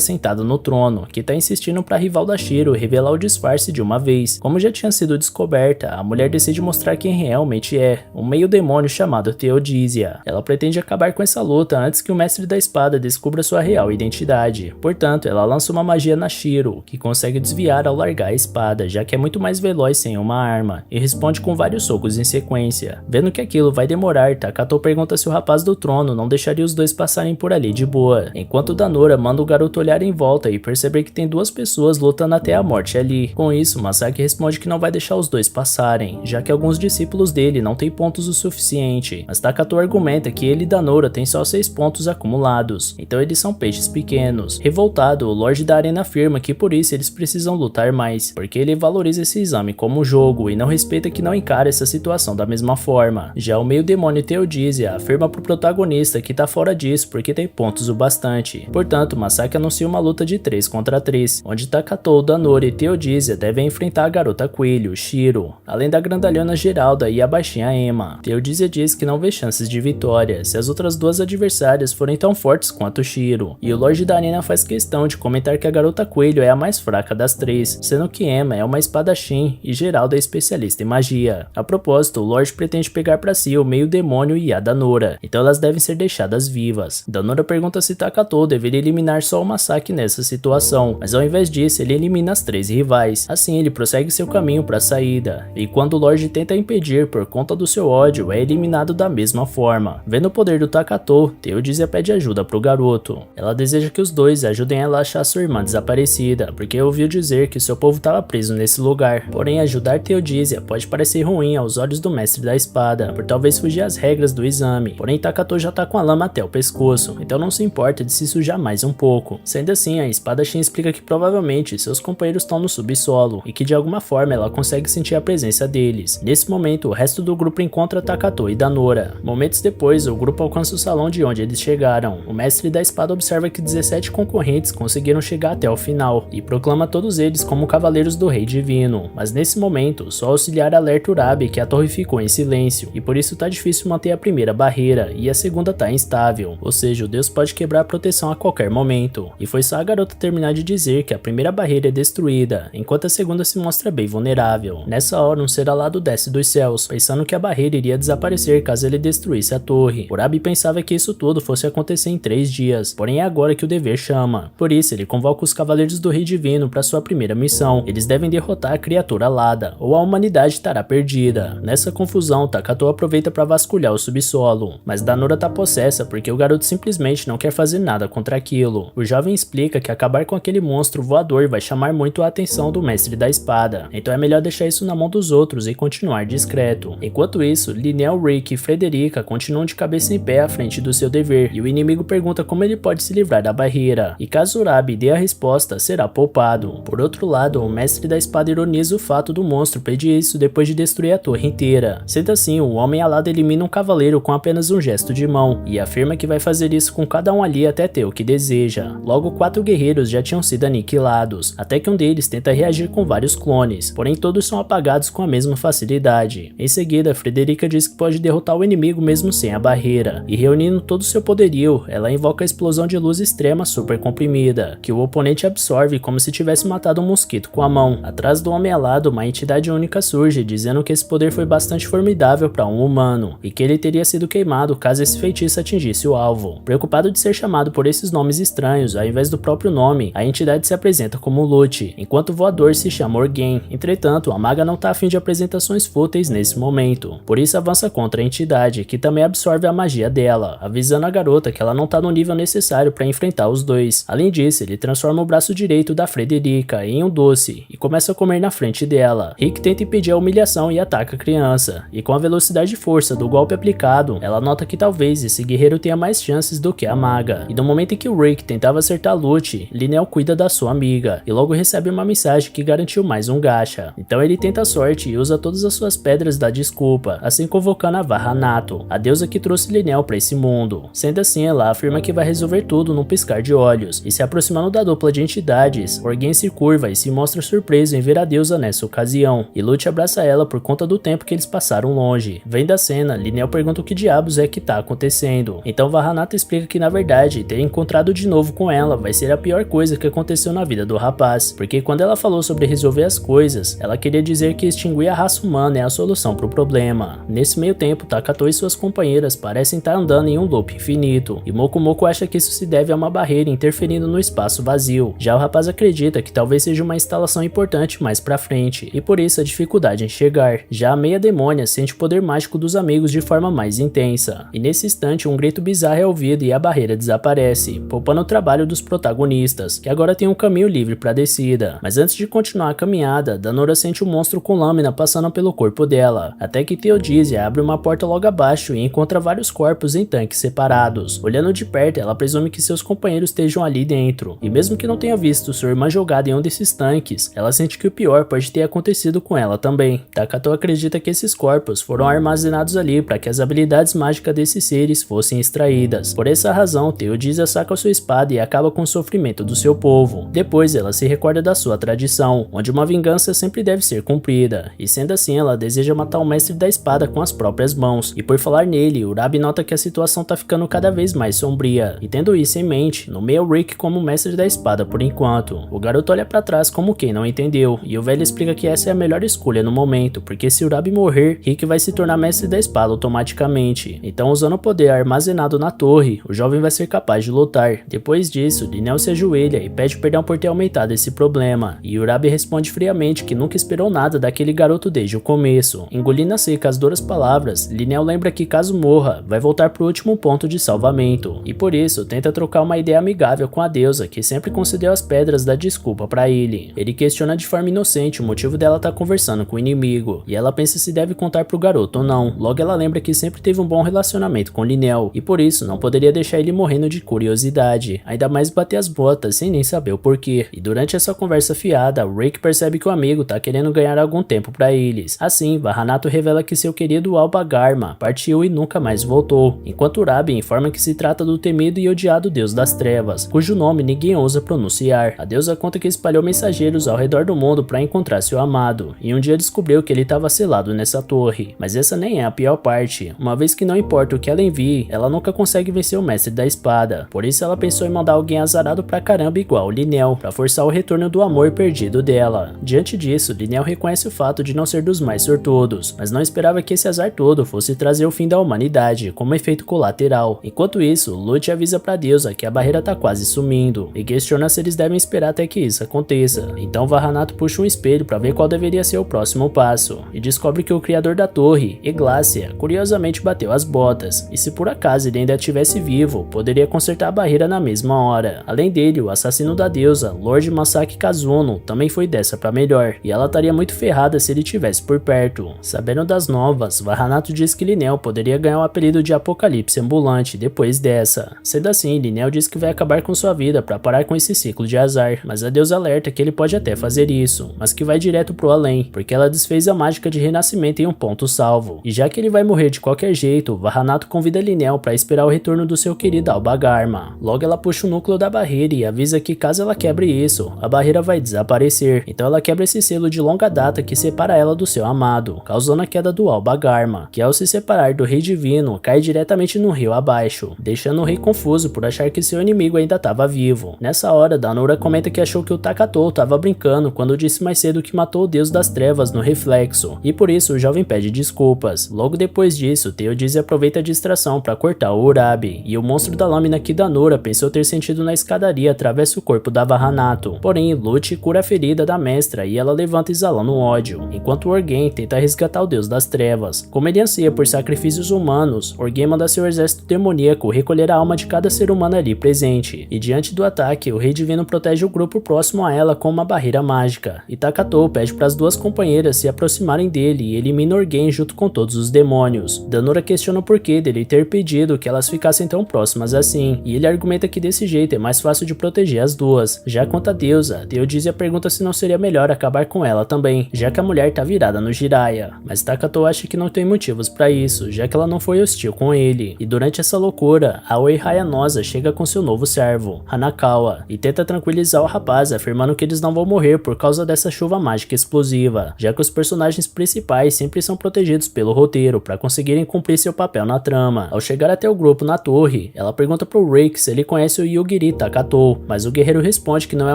sentado no trono, que tá insistindo pra rival da Shiro revelar o disfarce de uma vez. Como já tinha sido descoberta, a mulher decide mostrar quem realmente é, um meio demônio chamado Theodisia. Ela pretende acabar com essa luta antes que o mestre da espada descubra sua real identidade. Portanto, ela lança uma magia na Shiro, que consegue desviar ao largar a espada, já que é muito mais veloz sem uma arma, e responde com vários socos em sequência. Vendo que aquilo vai demorar, Takatou pergunta se o rapaz do trono não deixaria os dois passarem por ali de boa, enquanto Danora manda o garoto olhar em volta e perceber que tem duas pessoas lutando até a morte ali. Com isso, Masaki responde que não vai deixar os dois passarem, já que alguns discípulos dele não têm pontos o suficiente, mas Takatou argumenta que ele e Danora têm só 6 pontos acumulados, então eles são peixes pequenos. Revoltado, o Lorde da Arena afirma que por isso eles precisam lutar mais, porque ele valoriza esse exame como um jogo e não respeita que não encara essa situação da mesma forma. Já o meio demônio Theodisia afirma pro protagonista que tá fora disso porque tem pontos o bastante. Portanto, Masaki anuncia uma luta de 3 contra 3, onde Takatou, Danora e Theodisia devem enfrentar a garota coelho, Shiro, além da grandalhona Geralda e a baixinha Emma. Theodisia diz que não vê chances de vitória se as outras duas adversárias forem tão fortes quanto Shiro, e o Lorde da Arena faz questão de comentar que a garota coelho é a mais fraca das três, sendo que Emma é uma espadachim e Geralda é especialista em magia. A propósito, o Lorde pretende pegar pra si o meio demônio e a Danora, então elas devem ser deixadas vivas. Danora pergunta se Takatou deveria eliminar só o Masaki nessa situação, mas ao invés disso ele elimina as 3 rivais. Assim ele prossegue seu caminho para a saída, e quando o Lorde tenta impedir por conta do seu ódio, é eliminado da mesma forma. Vendo o poder do Takatou, Theodisia pede ajuda pro garoto. Ela deseja que os dois ajudem ela a achar sua irmã desaparecida, porque ouviu dizer que seu povo estava preso nesse lugar. Porém, ajudar Theodisia pode parecer ruim aos olhos do mestre da espada, por talvez fugir às regras do exame. Porém, Takatou já tá com a lama até o pescoço, então não se importa de se sujar mais um pouco. Sendo assim, a espadachim explica que provavelmente seus companheiros estão no subsolo, e que de alguma forma ela consegue sentir a presença deles. Nesse momento, o resto do grupo encontra Takatou e Danora. Momentos depois, o grupo alcança o salão de onde eles chegaram. O mestre da espada observa que 17 concorrentes conseguiram chegar até o final, e proclama todos eles como cavaleiros do Rei Divino. Mas nesse momento, só o auxiliar alerta Urabi que a torre ficou em silêncio, e por isso tá difícil manter a primeira barreira, e a segunda tá instável, ou seja, o deus pode quebrar a proteção a qualquer momento. E foi só a garota terminar de dizer que a primeira barreira é destruída, enquanto a segunda se mostra bem vulnerável. Nessa hora, um ser alado desce dos céus, pensando que a barreira iria desaparecer caso ele destruísse a torre. Urabi pensava que isso tudo fosse acontecer em 3 dias, porém é agora que o dever chama. Por isso, ele convoca os cavaleiros do Rei Divino para sua primeira missão. Eles devem derrotar a criatura alada, ou a humanidade estará perdida. Nessa confusão, Takatou aproveita para vasculhar o subsolo, mas Danora tá possessa porque o garoto simplesmente não quer fazer nada contra aquilo. O jovem explica que acabar com aquele monstro voador vai chamar muito a atenção do mestre da espada, então é melhor deixar isso na mão dos outros e continuar discreto. Enquanto isso, Linel, Rick e Frederica continuam de cabeça em pé à frente do seu dever, e o inimigo pergunta como ele pode se livrar da barreira, e caso Urabi dê a resposta, será poupado. Por outro lado, o mestre da espada ironiza o fato do monstro pedir isso depois de destruir a torre inteira. Sendo assim, o homem alado elimina um cavaleiro com apenas um gesto de mão, e afirma que vai fazer isso com cada um ali até ter o que deseja. Logo, 4 guerreiros já tinham sido aniquilados, até que um deles tenta reagir com vários clones, porém todos são apagados com a mesma facilidade. Em seguida, Frederica diz que pode derrotar o inimigo mesmo sem a barreira, e reunindo todo o seu poderio, ela invoca a explosão de luz extrema super comprimida, que o oponente absorve como se tivesse matado um mosquito com a mão. Atrás do homem alado, uma entidade única surge, dizendo que esse poder foi bastante formidável para um humano, e que ele teria sido queimado caso esse feitiço atingisse o alvo. Preocupado de ser chamado por esses nomes estranhos ao invés do próprio nome, a entidade se apresenta como Lute, enquanto o voador se chama Orgen. Entretanto, a maga não tá afim de apresentações fúteis nesse momento, por isso avança contra a entidade, que também absorve a magia dela, avisando a garota que ela não tá no nível necessário para enfrentar os dois. Além disso, ele transforma o braço direito da Frederica em um doce e começa a comer na frente dela. Rick tenta impedir a humilhação e ataca a criança, e com a velocidade e força do golpe aplicado, ela nota que talvez esse guerreiro tenha mais chances do que a maga. E no momento em que o Rick tentava acertar Lute, Linnell cuida da sua amiga, e logo recebe uma mensagem que garantiu mais um gacha. Então ele tenta a sorte e usa todas as suas pedras da desculpa, assim convocando a Vahanato, a deusa que trouxe Linnell para esse mundo. Sendo assim, ela afirma que vai resolver tudo num piscar de olhos, e se aproximando da dupla de entidades, Orgen se curva e se mostra surpreso em ver a deusa nessa ocasião, e Lute abraça ela por conta do tempo que eles passaram longe. Vendo a cena, Linnell pergunta o que diabos é que tá acontecendo. Então Vahanato explica que na verdade, ter encontrado de novo com ela vai ser a pior coisa que aconteceu na vida do rapaz, porque quando ela falou sobre resolver as coisas, ela queria dizer que extinguir a raça humana é a solução pro problema. Nesse meio tempo, Takato e suas companheiras parecem estar andando em um loop infinito, e Moku Moku acha que isso se deve a uma barreira interferindo no espaço vazio. Já o rapaz acredita que talvez seja uma instalação importante mais pra frente, e por isso a dificuldade em chegar. Já a meia demônia sente o poder mágico dos amigos de forma mais intensa, e nesse instante um grito bizarro é ouvido e a barreira desaparece, poupando o trabalho dos protagonistas, que agora tem um caminho livre pra descida. Mas antes de continuar a caminhada, Danora sente um monstro com lâmina passando pelo corpo dela, até que Theodisia abre uma porta logo abaixo e encontra vários corpos em tanques separados. Olhando de perto, ela presume que seus companheiros estejam ali dentro, e mesmo que não tenha visto sua irmã jogada em um desses tanques, ela sente que o pior pode ter acontecido com ela também. Takato acredita que esses corpos foram armazenados ali para que as habilidades mágicas desses seres fossem extraídas. Por essa razão, Theodisia saca sua espada e acaba com o sofrimento do seu povo. Depois, ela se recorda da sua tradição, onde uma vingança sempre deve ser cumprida, e sendo assim, ela deseja matar o mestre da espada com as próprias mãos. E por falar nele, Urabi nota que a situação tá ficando cada vez mais sombria, e tendo isso em mente, nomeia o Rick como mestre da espada por enquanto. O garoto olha pra trás como quem não entendeu, e o velho explica que essa é a melhor escolha no momento, porque se Urabi morrer, Rick vai se tornar mestre da espada automaticamente. Então, usando o poder armazenado na torre, o jovem vai ser capaz de lutar. Depois disso, Linnell se ajoelha e pede perdão por ter aumentado esse problema, e Urabi responde friamente que nunca esperou nada daquele garoto desde o começo. Engolindo a seca as duras palavras, Linnell lembra que caso morra, vai voltar pro último ponto de salvamento, e por isso tenta trocar uma ideia amigável com a deusa, que sempre concedeu as pedras da desculpa pra ele. Ele questiona de forma inocente o motivo dela estar conversando com o inimigo, e ela pensa se deve contar pro garoto ou não. Logo ela lembra que sempre teve um bom relacionamento com Linnell, e por isso não poderia deixar ele morrendo de curiosidade, ainda mais bater as botas sem nem saber o porquê. E durante essa conversa fiada, Rick percebe que o amigo tá querendo ganhar algum tempo pra eles. Assim, Vahanato revela que seu querido Alba Garma partiu e nunca mais voltou, enquanto Urabi informa que se trata do temido e odiado deus das trevas, cujo nome ninguém ousa pronunciar. A deusa conta que espalhou mensageiros ao redor do mundo para encontrar seu amado, e um dia descobriu que ele estava selado nessa torre. Mas essa nem é a pior parte, uma vez que não importa o que ela envie, ela nunca consegue vencer o mestre da espada. Por isso ela pensou em mandar alguém azarado pra caramba igual Linnell, pra forçar o retorno do amor perdido dela. Diante disso, Linnell reconhece o fato de não ser dos mais sortudos, mas não esperava que esse azar todo fosse trazer o fim da humanidade, como efeito colateral. Enquanto isso, Lute avisa pra deusa que a barreira tá quase sumindo, e questiona se eles devem esperar até que isso aconteça. Então Vahanato puxa um espelho pra ver qual deveria ser o próximo passo, e descobre que o criador da torre, Eglácia, curiosamente bateu as botas, e se por acaso ele ainda estivesse vivo, poderia consertar a barreira na mesma hora. Além dele, o assassino da deusa, Lord Masaki Kazuno, também foi dessa pra melhor, e ela estaria muito ferrada se ele tivesse por perto. Sabendo das novas, Vahanato diz que Linnell poderia ganhar o apelido de Apocalipse Ambulante depois dessa. Sendo assim, Linnell diz que vai acabar com sua vida pra parar com esse ciclo de azar, mas a deusa alerta que ele pode até fazer isso, mas que vai direto pro além, porque ela desfez a mágica de renascimento em um ponto salvo. E já que ele vai morrer de qualquer jeito, Vahanato convida Linnell pra esperar o retorno do seu querido Alba Garma. Logo ela puxa o núcleo da barreira e avisa que caso ela quebre isso, a barreira vai desaparecer. Então ela quebra esse selo de longa data que separa ela do seu amado, causando a queda do Alba Garma, que ao se separar do rei divino, cai diretamente no rio abaixo, deixando o rei confuso por achar que seu inimigo ainda estava vivo. Nessa hora, Danora comenta que achou que o Takato estava brincando quando disse mais cedo que matou o deus das trevas no reflexo, e por isso o jovem pede desculpas. Logo depois disso, Theodisia aproveita a distração para cortar o o Urabi, e o monstro da lâmina Kidanura pensou ter sentido na escadaria atravessa o corpo da Vahanato. Porém, Lute cura a ferida da mestra e ela levanta exalando ódio, enquanto Orgen tenta resgatar o deus das trevas. Como ele anseia por sacrifícios humanos, Orgen manda seu exército demoníaco recolher a alma de cada ser humano ali presente, e diante do ataque, o Rei Divino protege o grupo próximo a ela com uma barreira mágica, e Takatou pede para as duas companheiras se aproximarem dele e elimina Orgen junto com todos os demônios. Danura questiona o porquê dele ter pedido que elas ficassem tão próximas assim, e ele argumenta que desse jeito é mais fácil de proteger as duas. Já quanto a deusa, Theodisia pergunta se não seria melhor acabar com ela também, já que a mulher tá virada no Jiraiya, mas Takatou acha que não tem motivos para isso, já que ela não foi hostil com ele. E durante essa loucura, Aoi Hayanosa chega com seu novo servo, Hanakawa, e tenta tranquilizar o rapaz, afirmando que eles não vão morrer por causa dessa chuva mágica explosiva, já que os personagens principais sempre são protegidos pelo roteiro para conseguirem cumprir seu papel na trama. Ao chegar até o grupo na torre, ela pergunta pro Rick se ele conhece o Yugiri Takatou, mas o guerreiro responde que não é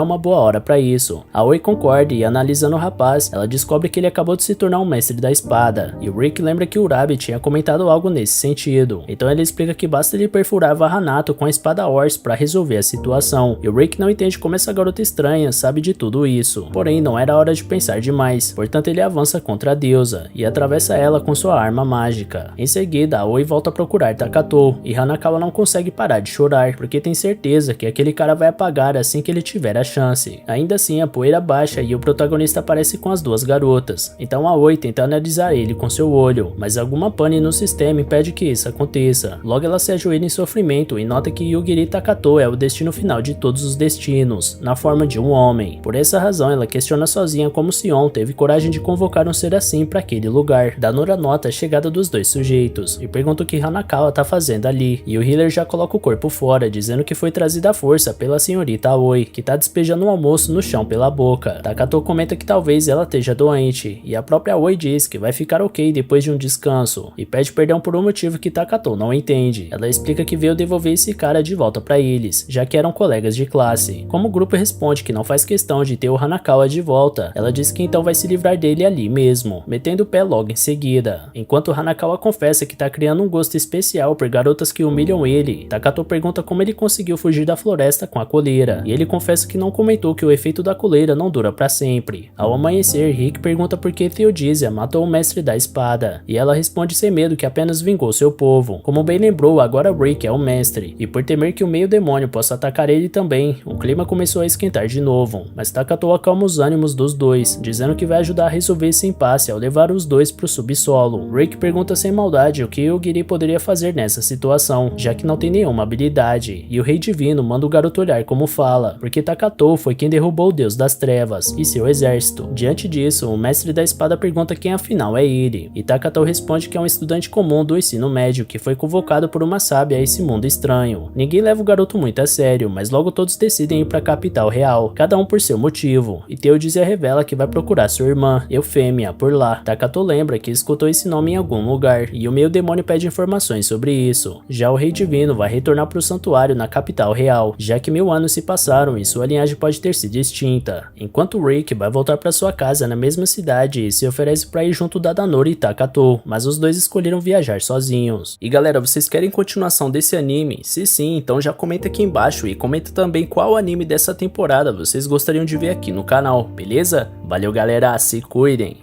uma boa hora para isso. Aoi concorda e, analisando o rapaz, ela descobre que ele acabou de se tornar um mestre da espada, e o Rick lembra que o Urabi tinha comentado algo nesse sentido. Então ele explica que basta ele perfurar Vahanato com a espada Horse para resolver a situação, e o Rick não entende como essa garota estranha sabe de tudo isso. Porém, não era hora de pensar demais, portanto ele avança contra a deusa e atravessa ela com sua arma mágica. Em seguida, Aoi volta a procurar Takatou, e Hanakawa não consegue parar de chorar, porque tem certeza que aquele cara vai apagar assim que ele tiver a chance. Ainda assim, a poeira baixa e o protagonista aparece com as duas garotas, então Aoi tenta analisar ele com seu olho, mas alguma pane no sistema impede que isso aconteça. Logo ela se ajoelha em sofrimento e nota que Yugiri Takatou é o destino final de todos os destinos, na forma de um homem. Por essa razão, ela questiona sozinha como Sion teve coragem de convocar um ser assim para aquele lugar. Danura nota a chegada dos dois sujeitos e pergunta o que Hanakawa tá fazendo ali, e o healer já coloca o corpo fora, dizendo que foi trazida à força pela senhorita Aoi, que tá despejando um almoço no chão pela boca. Takatou comenta que talvez ela esteja doente, e a própria Aoi diz que vai ficar ok depois de um descanso, e pede perdão por um motivo que Takatou não entende. Ela explica que veio devolver esse cara de volta para eles, já que eram colegas de classe. Como o grupo responde que não faz questão de ter o Hanakawa de volta, ela diz que então vai se livrar dele ali mesmo, metendo o pé logo em seguida. Enquanto Hanakawa confessa que tá criando um gosto especial por garotas que humilham ele, Takatou pergunta como ele conseguiu fugir da floresta com a coleira, e ele confessa que não comentou que o efeito da coleira não dura para sempre. Ao amanhecer, Rick pergunta por que Theodisia matou o mestre da espada, e ela responde sem medo que apenas vingou seu povo. Como bem lembrou, agora Rick é o mestre, e por temer que o meio demônio possa atacar ele também, o clima começou a esquentar de novo, mas Takatou acalma os ânimos dos dois, dizendo que vai ajudar a resolver esse impasse ao levar os dois pro subsolo. Rick pergunta sem maldade o que Yugiri poderia fazer nessa situação, já que não tem nenhuma habilidade, e o Rei Divino manda o garoto olhar como fala, porque Takatou foi quem derrubou o Deus das Trevas e seu exército. Diante disso, o mestre da espada pergunta quem afinal é ele, e Takatou responde que é um estudante comum do ensino médio que foi convocado por uma sábia a esse mundo estranho. Ninguém leva o garoto muito a sério, mas logo todos decidem ir para a capital real, cada um por seu motivo, e Theodisia revela que vai procurar sua irmã, Eufêmia, por lá. Takatou lembra que escutou esse nome em algum lugar, e o meio demônio pede informações sobre isso. Já o Rei Divino vai retornar para o santuário na capital real, já que 1000 anos se passaram e sua linhagem pode ter sido extinta, enquanto Rick vai voltar para sua casa na mesma cidade e se oferece para ir junto da Danura e Takatou, mas os dois escolheram viajar sozinhos. E galera, vocês querem continuação desse anime? Se sim, então já comenta aqui embaixo e comenta também qual anime dessa temporada vocês gostariam de ver aqui no canal, beleza? Valeu galera, se cuidem!